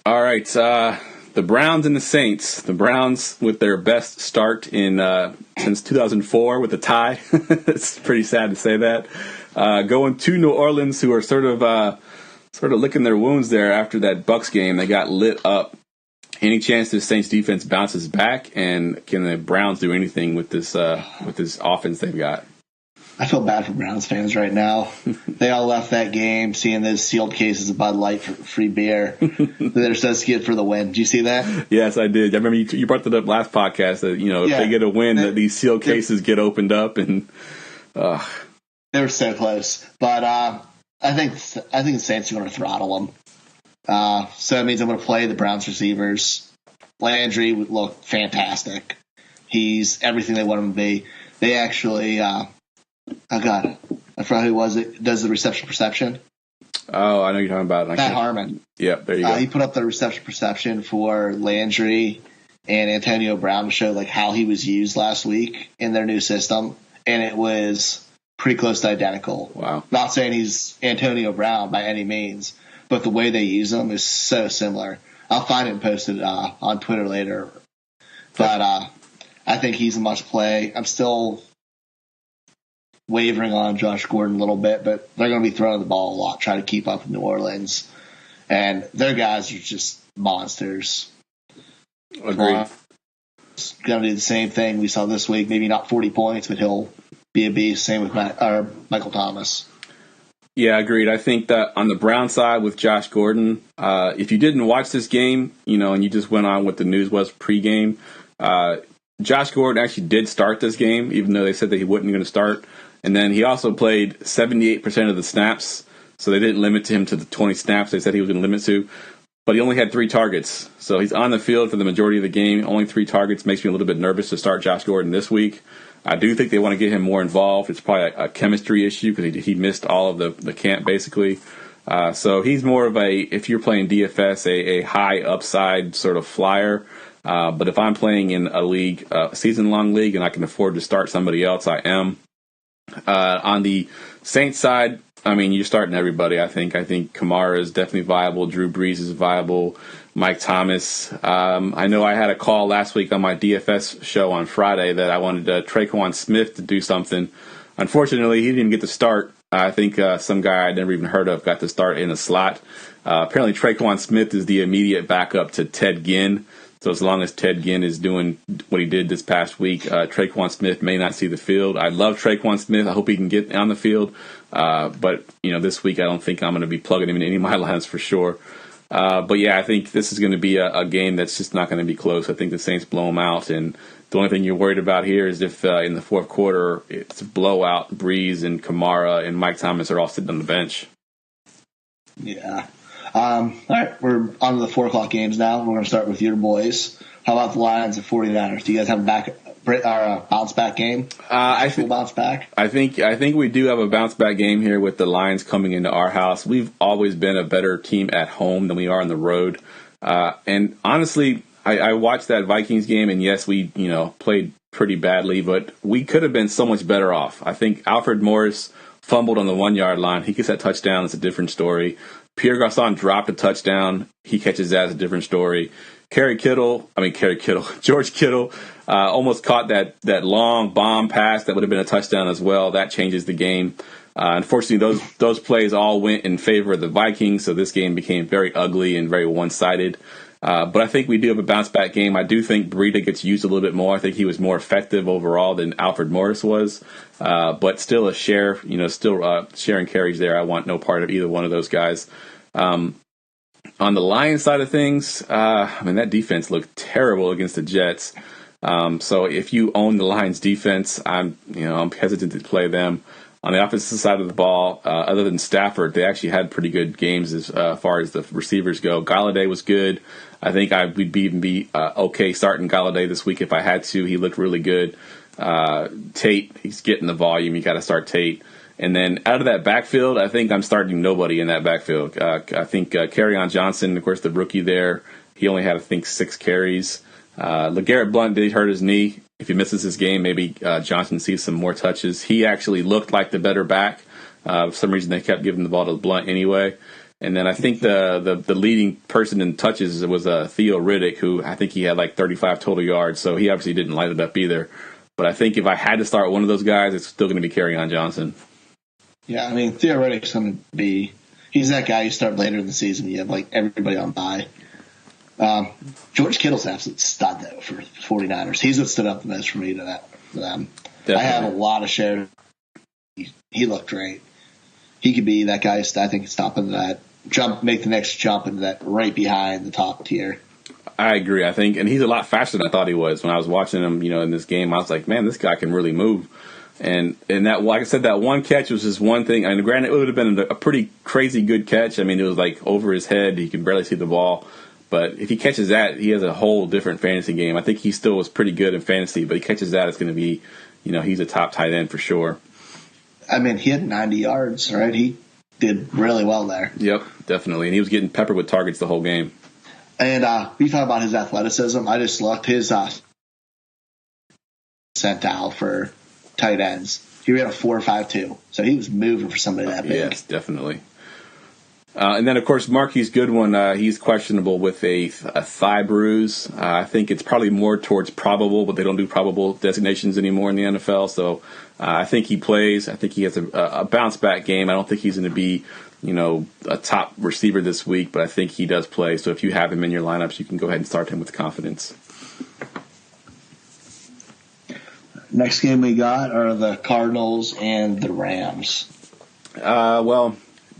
All right, the Browns and the Saints. The Browns with their best start in since 2004 with a tie. It's pretty sad to say that. Going to New Orleans, who are sort of licking their wounds there after that Bucs game. They got lit up. Any chance the Saints defense bounces back, and can the Browns do anything with this offense they've got? I feel bad for Browns fans right now. They all left that game seeing those sealed cases of Bud Light for free beer. They're so scared for the win. Did you see that? Yes, I did. I remember you brought that up last podcast that if they get a win, that these sealed cases get opened up, and they were so close. But I think the Saints are going to throttle them. So that means I'm going to play the Browns receivers. Landry would look fantastic. He's everything they want him to be. They actually, I forgot who was it, does the reception perception. Oh, I know you're talking about Matt Harmon. Yep, there you go. He put up the reception perception for Landry and Antonio Brown to show how he was used last week in their new system, and it was pretty close to identical. Wow. Not saying he's Antonio Brown by any means, but the way they use him is so similar. I'll find it and post it on Twitter later. But I think he's a must-play. I'm still wavering on Josh Gordon a little bit, but they're going to be throwing the ball a lot, trying to keep up with New Orleans. And their guys are just monsters. Agreed. Going to do the same thing we saw this week. Maybe not 40 points, but he'll be a beast. Same with Michael Thomas. Yeah, agreed. I think that on the Brown side with Josh Gordon, if you didn't watch this game, and you just went on what the news was pregame, Josh Gordon actually did start this game, even though they said that he wasn't going to start. And then he also played 78% of the snaps, so they didn't limit him to the 20 snaps they said he was going to limit to. But he only had 3 targets, so he's on the field for the majority of the game. Only 3 targets makes me a little bit nervous to start Josh Gordon this week. I do think they want to get him more involved. It's probably a chemistry issue because he missed all of the camp, basically. So he's more of a, if you're playing DFS, a high upside sort of flyer. But if I'm playing in a league, a season-long league, and I can afford to start somebody else, I am. On the Saints side, I mean, you're starting everybody, I think. I think Kamara is definitely viable. Drew Brees is viable. Mike Thomas. I know I had a call last week on my DFS show on Friday that I wanted Tre'Quan Smith to do something. Unfortunately, he didn't get to start. I think some guy I'd never even heard of got to start in a slot. Apparently, Tre'Quan Smith is the immediate backup to Ted Ginn. So as long as Ted Ginn is doing what he did this past week, Tre'Quan Smith may not see the field. I love Tre'Quan Smith. I hope he can get on the field. But, this week I don't think I'm going to be plugging him in any of my lines for sure. But, yeah, I think this is going to be a game that's just not going to be close. I think the Saints blow them out. And the only thing you're worried about here is if in the fourth quarter it's a blowout, Brees and Kamara and Mike Thomas are all sitting on the bench. Yeah. All right, we're on to the 4 o'clock games now. We're going to start with your boys. How about the Lions and 49ers? Do you guys have a bounce back game? I think bounce back. I think we do have a bounce back game here with the Lions coming into our house. We've always been a better team at home than we are on the road. And honestly, I watched that Vikings game, and yes, we played pretty badly, but we could have been so much better off. I think Alfred Morris fumbled on the 1-yard line. He gets that touchdown. It's a different story. Pierre Garçon dropped a touchdown. He catches that. It's a different story. George Kittle almost caught that long bomb pass that would have been a touchdown as well. That changes the game. Unfortunately, those plays all went in favor of the Vikings, so this game became very ugly and very one-sided. But I think we do have a bounce-back game. I do think Breida gets used a little bit more. I think he was more effective overall than Alfred Morris was. But still a share, sharing carries there. I want no part of either one of those guys. On the Lions side of things, that defense looked terrible against the Jets. So if you own the Lions defense, I'm hesitant to play them. On the offensive side of the ball, other than Stafford, they actually had pretty good games as far as the receivers go. Golladay was good. I think I would even be okay starting Golladay this week if I had to. He looked really good. Tate, he's getting the volume. You got to start Tate. And then out of that backfield, I think I'm starting nobody in that backfield. I think Kerryon Johnson, of course, the rookie there, he only had, I think, 6 carries. LeGarrette Blount did hurt his knee. If he misses his game, maybe Johnson sees some more touches. He actually looked like the better back. For some reason, they kept giving the ball to Blount anyway. And then I think the leading person in touches was Theo Riddick, who I think he had like 35 total yards. So he obviously didn't light it up either. But I think if I had to start one of those guys, it's still going to be Kerryon Johnson. Yeah, Theo Riddick's going to be – he's that guy you start later in the season. You have, like, everybody on bye. George Kittle's an absolute stud, though, for the 49ers. He's what stood up the most for me to them. Definitely. I have a lot of shares. He looked great. He could be that guy, I think, stopping that jump, make the next jump into that right behind the top tier. I agree, I think. And he's a lot faster than I thought he was. When I was watching him, in this game, I was like, man, this guy can really move. And that, like I said, that one catch was just one thing. And granted, it would have been a pretty crazy good catch. It was like over his head. He could barely see the ball. But if he catches that, he has a whole different fantasy game. I think he still was pretty good in fantasy, but he catches that, it's going to be, he's a top tight end for sure. He had 90 yards, right? He did really well there. Yep, definitely. And he was getting peppered with targets the whole game. And we talk about his athleticism. I just looked his percentile for tight ends. He ran a 4.52, so he was moving for somebody that big. Yes, definitely. And then, of course, Marquise Goodwin, he's questionable with a thigh bruise. I think it's probably more towards probable, but they don't do probable designations anymore in the NFL. So I think he plays. I think he has a bounce-back game. I don't think he's going to be, a top receiver this week, but I think he does play. So if you have him in your lineups, you can go ahead and start him with confidence. Next game we got are the Cardinals and the Rams. Well,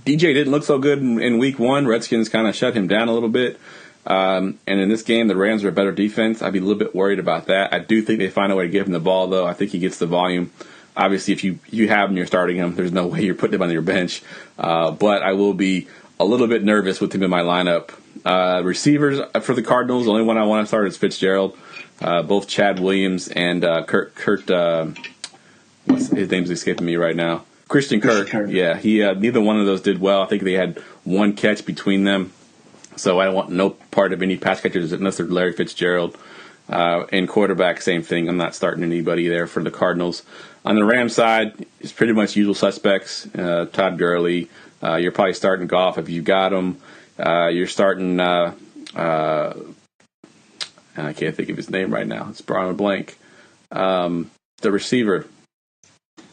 DJ didn't look so good in week 1. Redskins kind of shut him down a little bit. And in this game, the Rams are a better defense. I'd be a little bit worried about that. I do think they find a way to give him the ball, though. I think he gets the volume. Obviously, if you have him, you're starting him. There's no way you're putting him on your bench. But I will be a little bit nervous with him in my lineup. Receivers for the Cardinals, the only one I want to start is Fitzgerald. Both Chad Williams and Kurt what's his name's escaping me right now. Christian Kirk. Yeah, he neither one of those did well. I think they had one catch between them. So I don't want no part of any pass catchers unless they're Larry Fitzgerald. And quarterback, same thing. I'm not starting anybody there for the Cardinals. On the Rams side, it's pretty much usual suspects. Todd Gurley. You're probably starting Goff if you got him. You're starting. I can't think of his name right now. It's drawing a blank. The receiver.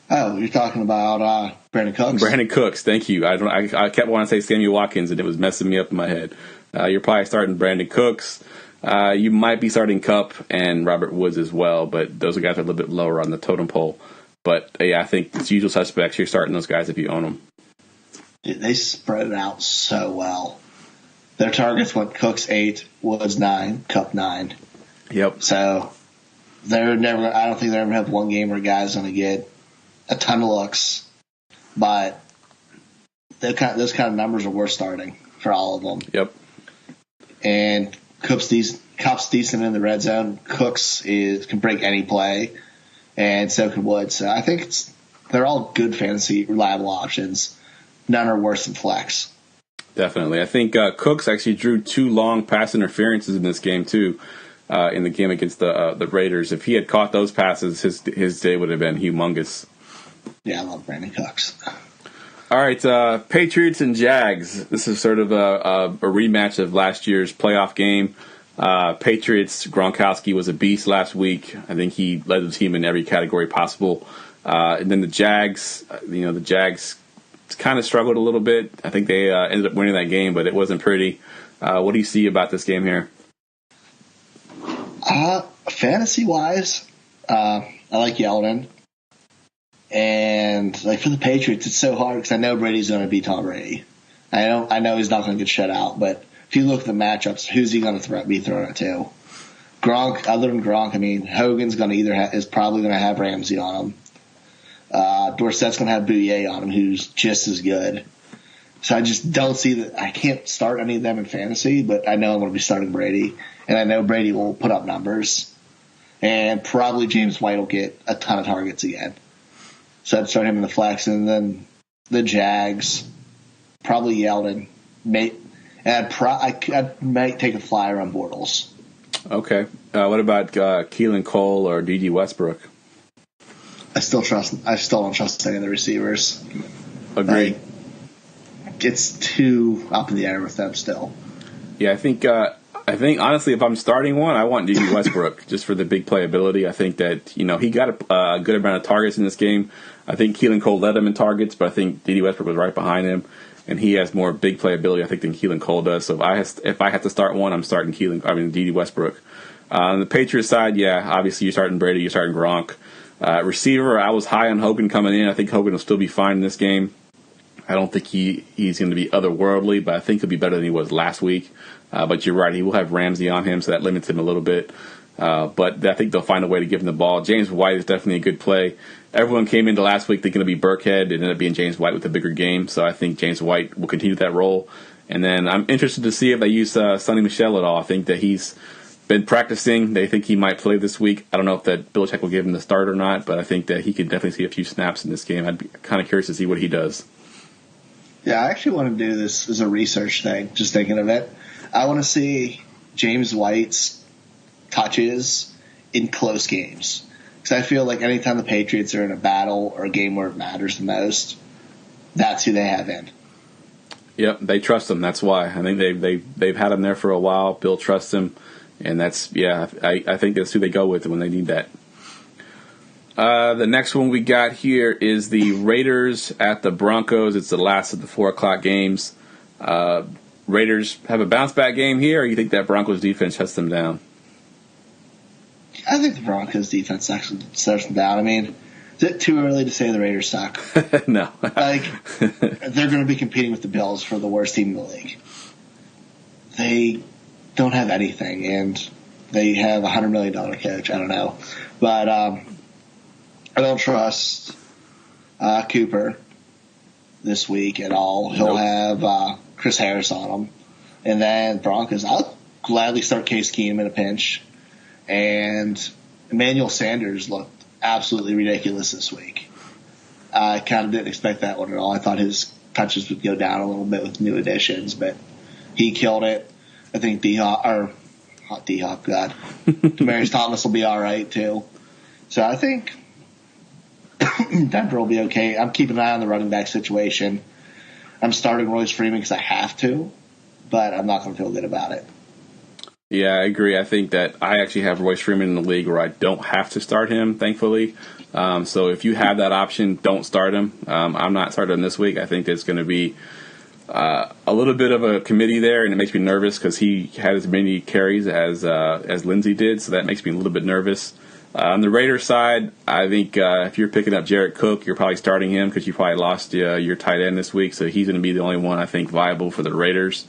Oh, you're talking about Brandon Cooks? Brandon Cooks, thank you. I kept wanting to say Sammy Watkins, and it was messing me up in my head. You're probably starting Brandon Cooks. You might be starting Kupp and Robert Woods as well, but those guys are a little bit lower on the totem pole. But, yeah, I think it's usual suspects. You're starting those guys if you own them. Dude, they spread it out so well. Their targets went Cooks 8, Woods 9, Kupp 9. Yep. So I don't think they're ever have one game where a guy's going to get a ton of looks, but those kind of numbers are worth starting for all of them. Yep. And Kupp's decent in the red zone. Cooks can break any play, and so can Woods. So I think they're all good fantasy, reliable options. None are worse than flex. Definitely. I think Cooks actually drew 2 long pass interferences in this game, too, in the game against the Raiders. If he had caught those passes, his day would have been humongous. Yeah, I love Brandon Cooks. All right, Patriots and Jags. This is sort of a rematch of last year's playoff game. Patriots, Gronkowski was a beast last week. I think he led the team in every category possible. And then the Jags, the Jags kind of struggled a little bit. I think they ended up winning that game, but it wasn't pretty. What do you see about this game here? Fantasy-wise, I like Yeldon. And for the Patriots, it's so hard because I know Brady's going to beat Tom Brady. I know he's not going to get shut out, but if you look at the matchups, who's he going to be thrown at to? Gronk. Other than Gronk, I mean, Hogan's going to is probably going to have Ramsey on him. Dorsett's going to have Bouye on him, who's just as good. So I just don't see that. I can't start any of them in fantasy, but I know I'm going to be starting Brady, and I know Brady will put up numbers, and probably James White will get a ton of targets again. So I'd start him in the flex, and then the Jags, probably Yeldon. I might take a flyer on Bortles. Okay. What about Keelan Cole or D.D. Westbrook? I still don't trust any of the receivers. Agreed. It's too up in the air with them still. Yeah, I think honestly, if I'm starting one, I want D.D. Westbrook just for the big playability. I think that he got a good amount of targets in this game. I think Keelan Cole led him in targets, but I think D.D. Westbrook was right behind him, and he has more big playability, I think, than Keelan Cole does. So if I have to start one, I'm starting D.D. Westbrook. On the Patriots side, yeah, obviously you're starting Brady, you're starting Gronk. Receiver, I was high on Hogan coming in. I think Hogan will still be fine in this game. I don't think he's going to be otherworldly, but I think he'll be better than he was last week. But you're right, he will have Ramsey on him, so that limits him a little bit. But I think they'll find a way to give him the ball. James White is definitely a good play. Everyone came into last week thinking to be Burkhead. It ended up being James White with a bigger game, so I think James White will continue that role. And then I'm interested to see if they use Sonny Michel at all. I think that he's been practicing. They think he might play this week. I don't know if that Belichick will give him the start or not, but I think that he could definitely see a few snaps in this game. I'd be kind of curious to see what he does. Yeah, I actually want to do this as a research thing, just thinking of it. I want to see James White's touches in close games. Because I feel like anytime the Patriots are in a battle or a game where it matters the most, that's who they have in. Yep, they trust him. That's why. I think they've had him there for a while. Bill trusts him. And that's, I think that's who they go with when they need that. The next one we got here is the Raiders at the Broncos. It's the last of the 4 o'clock games. Raiders have a bounce-back game here, or you think that Broncos defense shuts them down? I think the Broncos defense actually shuts them down. I mean, is it too early to say the Raiders suck? No. They're going to be competing with the Bills for the worst team in the league. don't have anything, and they have a $100 million coach. I don't know. But I don't trust Cooper this week at all. He'll have Chris Harris on him. And then Broncos, I'll gladly start Case Keenum in a pinch. And Emmanuel Sanders looked absolutely ridiculous this week. I kind of didn't expect that one at all. I thought his touches would go down a little bit with new additions, but he killed it. I think Demaryius Thomas will be all right too. So I think Denver will be okay. I'm keeping an eye on the running back situation. I'm starting Royce Freeman because I have to, but I'm not going to feel good about it. Yeah, I agree. I think that I actually have Royce Freeman in the league where I don't have to start him, thankfully. So if you have that option, don't start him. I'm not starting him this week. I think there's going to be a little bit of a committee there, and it makes me nervous because he had as many carries as Lindsey did, so that makes me a little bit nervous. On the Raiders side, I think if you're picking up Jared Cook, you're probably starting him because you probably lost your tight end this week, so he's going to be the only one I think viable for the Raiders.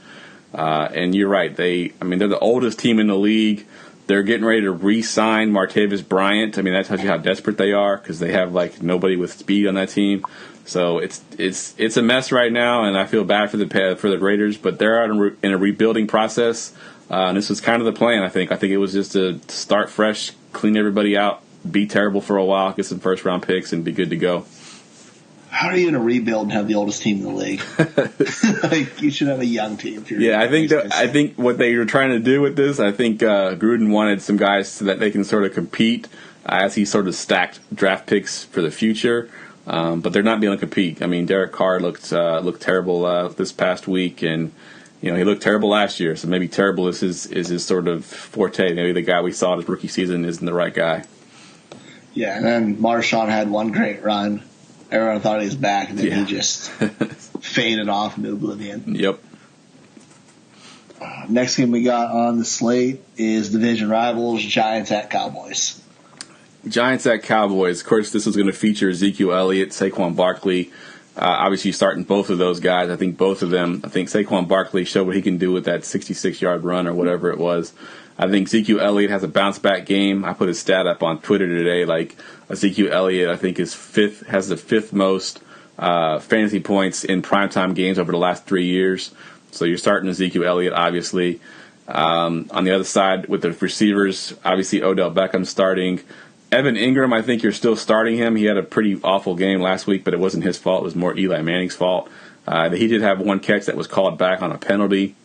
And you're right, they're the oldest team in the league. They're getting ready to re-sign Martavis Bryant. I mean, that tells you how desperate they are because they have like nobody with speed on that team. So it's a mess right now, and I feel bad for the Raiders, but they're in a rebuilding process. And this was kind of the plan, I think. I think it was just to start fresh, clean everybody out, be terrible for a while, get some first-round picks, and be good to go. How are you going to rebuild and have the oldest team in the league? Like, you should have a young team. I think what they were trying to do with this, I think Gruden wanted some guys so that they can sort of compete as he sort of stacked draft picks for the future. But they're not being able to compete. I mean, Derek Carr looked terrible this past week, and he looked terrible last year. So maybe terrible is his sort of forte. Maybe the guy we saw in his rookie season isn't the right guy. Yeah, and then Marshawn had one great run. Everyone thought he was back, and then he just faded off into oblivion. Yep. Next game we got on the slate is division rivals, Giants at Cowboys. Giants at Cowboys. Of course, this is going to feature Ezekiel Elliott, Saquon Barkley. Obviously, starting both of those guys. I think Saquon Barkley showed what he can do with that 66-yard run or whatever it was. I think Ezekiel Elliott has a bounce-back game. I put his stat up on Twitter today. Like, Ezekiel Elliott, I think, has the fifth most fantasy points in primetime games over the last 3 years. So you're starting Ezekiel Elliott, obviously. On the other side, with the receivers, obviously Odell Beckham starting. Evan Ingram, I think you're still starting him. He had a pretty awful game last week, but it wasn't his fault. It was more Eli Manning's fault. He did have one catch that was called back on a penalty.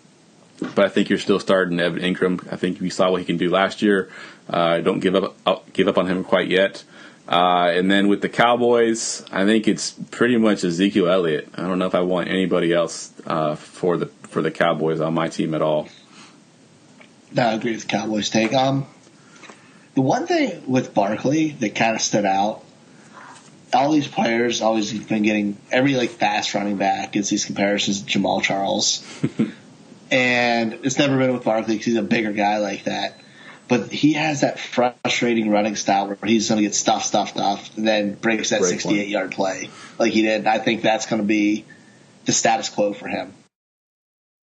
But I think you're still starting Evan Ingram. I think we saw what he can do last year. Don't give up on him quite yet. And then with the Cowboys, I think it's pretty much Ezekiel Elliott. I don't know if I want anybody else for the Cowboys on my team at all. No, I agree with the Cowboys take. The one thing with Barkley that kind of stood out, all these players always been getting every fast running back gets these comparisons to Jamal Charles. And it's never been with Barkley because he's a bigger guy like that. But he has that frustrating running style where he's going to get stuffed, and then breaks that 68-yard play like he did. I think that's going to be the status quo for him.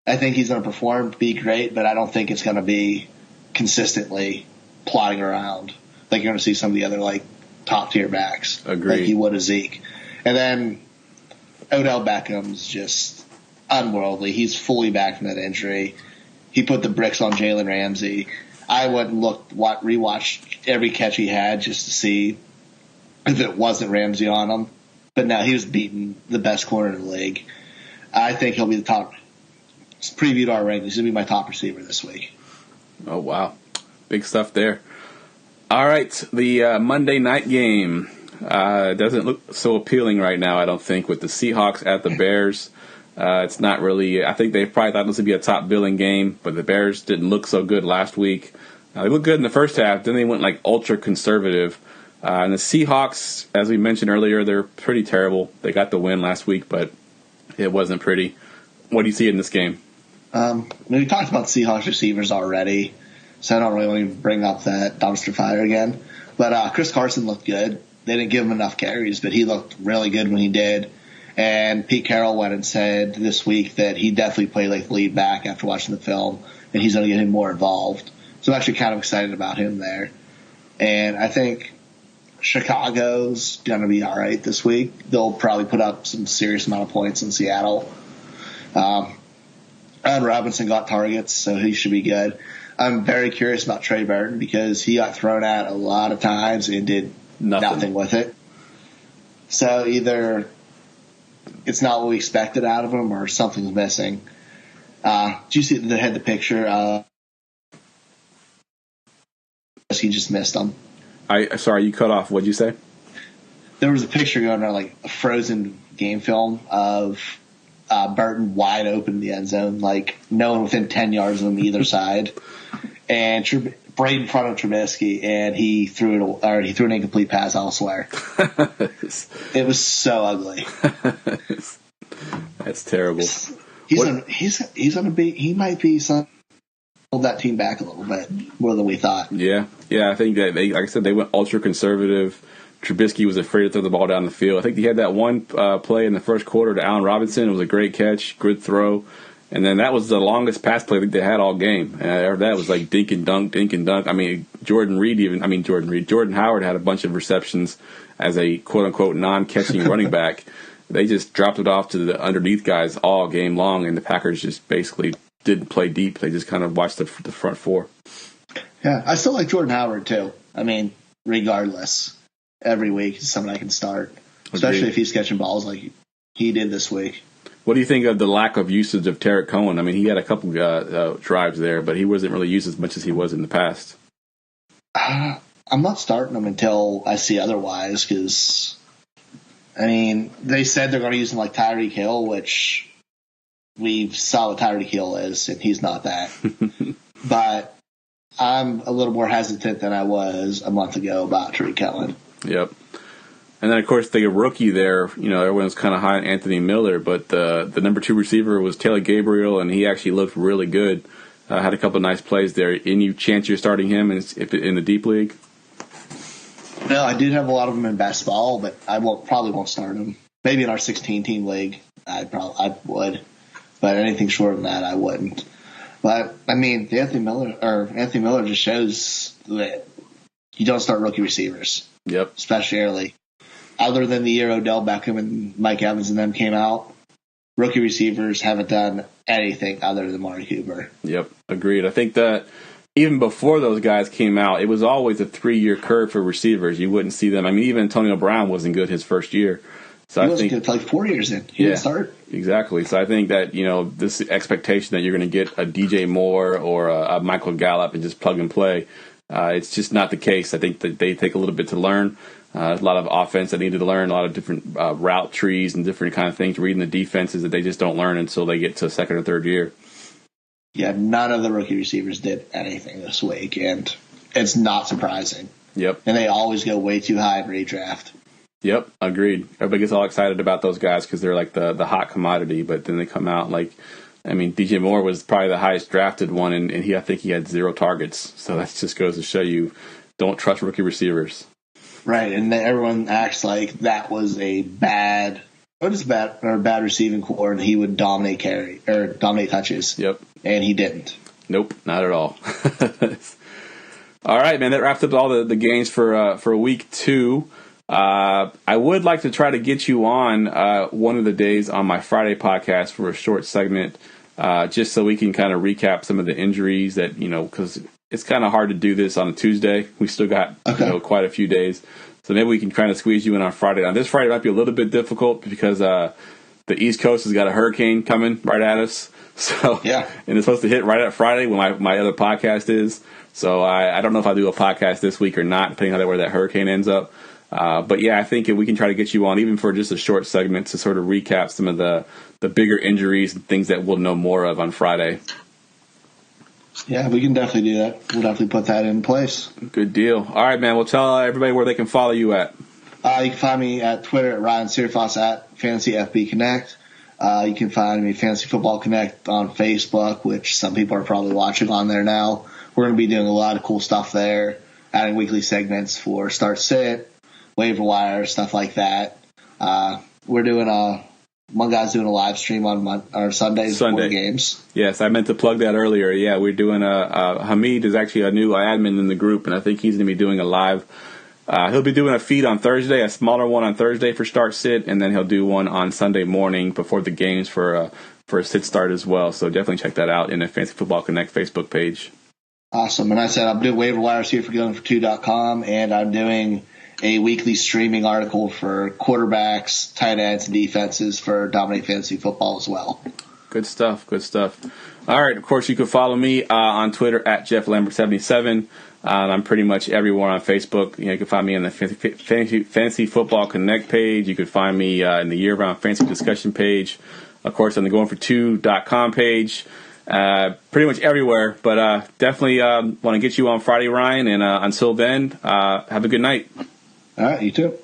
I think he's going to perform, be great, but I don't think it's going to be consistently plodding around like you're going to see some of the other top-tier backs. Agreed. Like he would a Zeke. And then Odell Beckham's just unworldly. He's fully back from that injury. He put the bricks on Jalen Ramsey. I went and rewatched every catch he had just to see if it wasn't Ramsey on him. But no, he was beating the best corner in the league. I think he'll be the top. It's previewed our rankings. He's going to be my top receiver this week. Oh, wow. Big stuff there. All right, the Monday night game doesn't look so appealing right now, I don't think, with the Seahawks at the Bears. It's not really – I think they probably thought this would be a top-billing game, but the Bears didn't look so good last week. They looked good in the first half. Then they went, ultra-conservative. And the Seahawks, as we mentioned earlier, they're pretty terrible. They got the win last week, but it wasn't pretty. What do you see in this game? We talked about Seahawks receivers already, so I don't really want to bring up that dumpster fire again. But Chris Carson looked good. They didn't give him enough carries, but he looked really good when he did. And Pete Carroll went and said this week that he definitely played like the lead back after watching the film, and he's going to get him more involved. So I'm actually kind of excited about him there. And I think Chicago's going to be all right this week. They'll probably put up some serious amount of points in Seattle. Allen Robinson got targets, so he should be good. I'm very curious about Trey Burton because he got thrown at a lot of times and did nothing with it. So either it's not what we expected out of him or something's missing. Did you see they had the picture? He just missed them. Sorry, you cut off. What'd you say? There was a picture going around, like a frozen game film of Burton wide open in the end zone, like no one within 10 yards of him either side. And right in front of Trubisky, and he threw an incomplete pass elsewhere. It was so ugly. That's terrible. He might be some hold that team back a little bit more than we thought. Yeah. I think that like I said, they went ultra conservative. Trubisky was afraid to throw the ball down the field. I think he had that one play in the first quarter to Allen Robinson. It was a great catch, good throw. And then that was the longest pass play they had all game. And that was like dink and dunk. I mean, Jordan Howard had a bunch of receptions as a quote-unquote non-catching running back. They just dropped it off to the underneath guys all game long, and the Packers just basically didn't play deep. They just kind of watched the front four. Yeah, I still like Jordan Howard, too. I mean, regardless, every week he's someone I can start, especially if he's catching balls like he did this week. What do you think of the lack of usage of Tarik Cohen? I mean, he had a couple drives there, but he wasn't really used as much as he was in the past. I'm not starting him until I see otherwise because, I mean, they said they're going to use him like Tyreek Hill, which we saw what Tyreek Hill is, and he's not that. But I'm a little more hesitant than I was a month ago about Tarik Cohen. Yep. And then, of course, the rookie there, you know, everyone's kind of high on Anthony Miller, but the number 2 receiver was Taylor Gabriel, and he actually looked really good. Had a couple of nice plays there. Any chance you're starting him in the deep league? No, I did have a lot of them in best ball, but I probably won't start him. Maybe in our 16-team league, I would. But anything short than that, I wouldn't. But, I mean, Anthony Miller just shows that you don't start rookie receivers. Yep. Especially early. Other than the year Odell Beckham and Mike Evans and them came out, rookie receivers haven't done anything other than Amari Cooper. Yep, agreed. I think that even before those guys came out, it was always a 3-year curve for receivers. You wouldn't see them. I mean, even Antonio Brown wasn't good his first year. So he wasn't good for like 4 years in. He didn't start. Exactly. So I think that, you know, this expectation that you're going to get a DJ Moore or a Michael Gallup and just plug and play, it's just not the case. I think that they take a little bit to learn. A lot of offense that needed to learn, a lot of different route trees and different kind of things, reading the defenses that they just don't learn until they get to second or third year. Yeah, none of the rookie receivers did anything this week, and it's not surprising. Yep. And they always go way too high in redraft. Yep, agreed. Everybody gets all excited about those guys because they're like the hot commodity, but then they come out like, I mean, DJ Moore was probably the highest drafted one, and I think he had 0 targets. So that just goes to show you, don't trust rookie receivers. Right, and everyone acts like that was a bad receiving core, and he would dominate touches. Yep, and he didn't. Nope, not at all. All right, man. That wraps up all the games for week 2. I would like to try to get you on one of the days on my Friday podcast for a short segment, just so we can kind of recap some of the injuries that, you know, because it's kind of hard to do this on a Tuesday. We still got quite a few days. So maybe we can try to squeeze you in on Friday. Now, this Friday might be a little bit difficult because the East Coast has got a hurricane coming right at us. So yeah. And it's supposed to hit right at Friday when my other podcast is. So I don't know if I'll do a podcast this week or not, depending on where that hurricane ends up. But, yeah, I think if we can try to get you on, even for just a short segment, to sort of recap some of the bigger injuries and things that we'll know more of on Friday. Yeah, we can definitely do that. We'll definitely put that in place. Good deal. All right, man. Well, tell everybody where they can follow you at. You can find me at Twitter at Ryan Searfoss at FantasyFB Connect. You can find me Fantasy Football Connect on Facebook, which some people are probably watching on there now. We're going to be doing a lot of cool stuff there, adding weekly segments for Start Sit, waiver wire, stuff like that. We're doing one guy's doing a live stream on Sundays before the games. Yes, I meant to plug that earlier. Yeah, we're doing Hamid is actually a new admin in the group, and I think he's going to be doing a live. He'll be doing a feed on Thursday, a smaller one on Thursday for start sit, and then he'll do one on Sunday morning before the games for a sit start as well. So definitely check that out in the Fantasy Football Connect Facebook page. Awesome. And I said I'm doing waiver wires here for GoingFor2.com, and I'm doing a weekly streaming article for quarterbacks, tight ends, and defenses for Dominate Fantasy Football as well. Good stuff. Good stuff. All right. Of course, you can follow me on Twitter at JeffLambert77. I'm pretty much everywhere on Facebook. You can find me on the Fantasy Football Connect page. You can find me in the year-round fantasy discussion page. Of course, on the GoingFor2.com page. Pretty much everywhere. But definitely want to get you on Friday, Ryan. And until then, have a good night. All right. You too.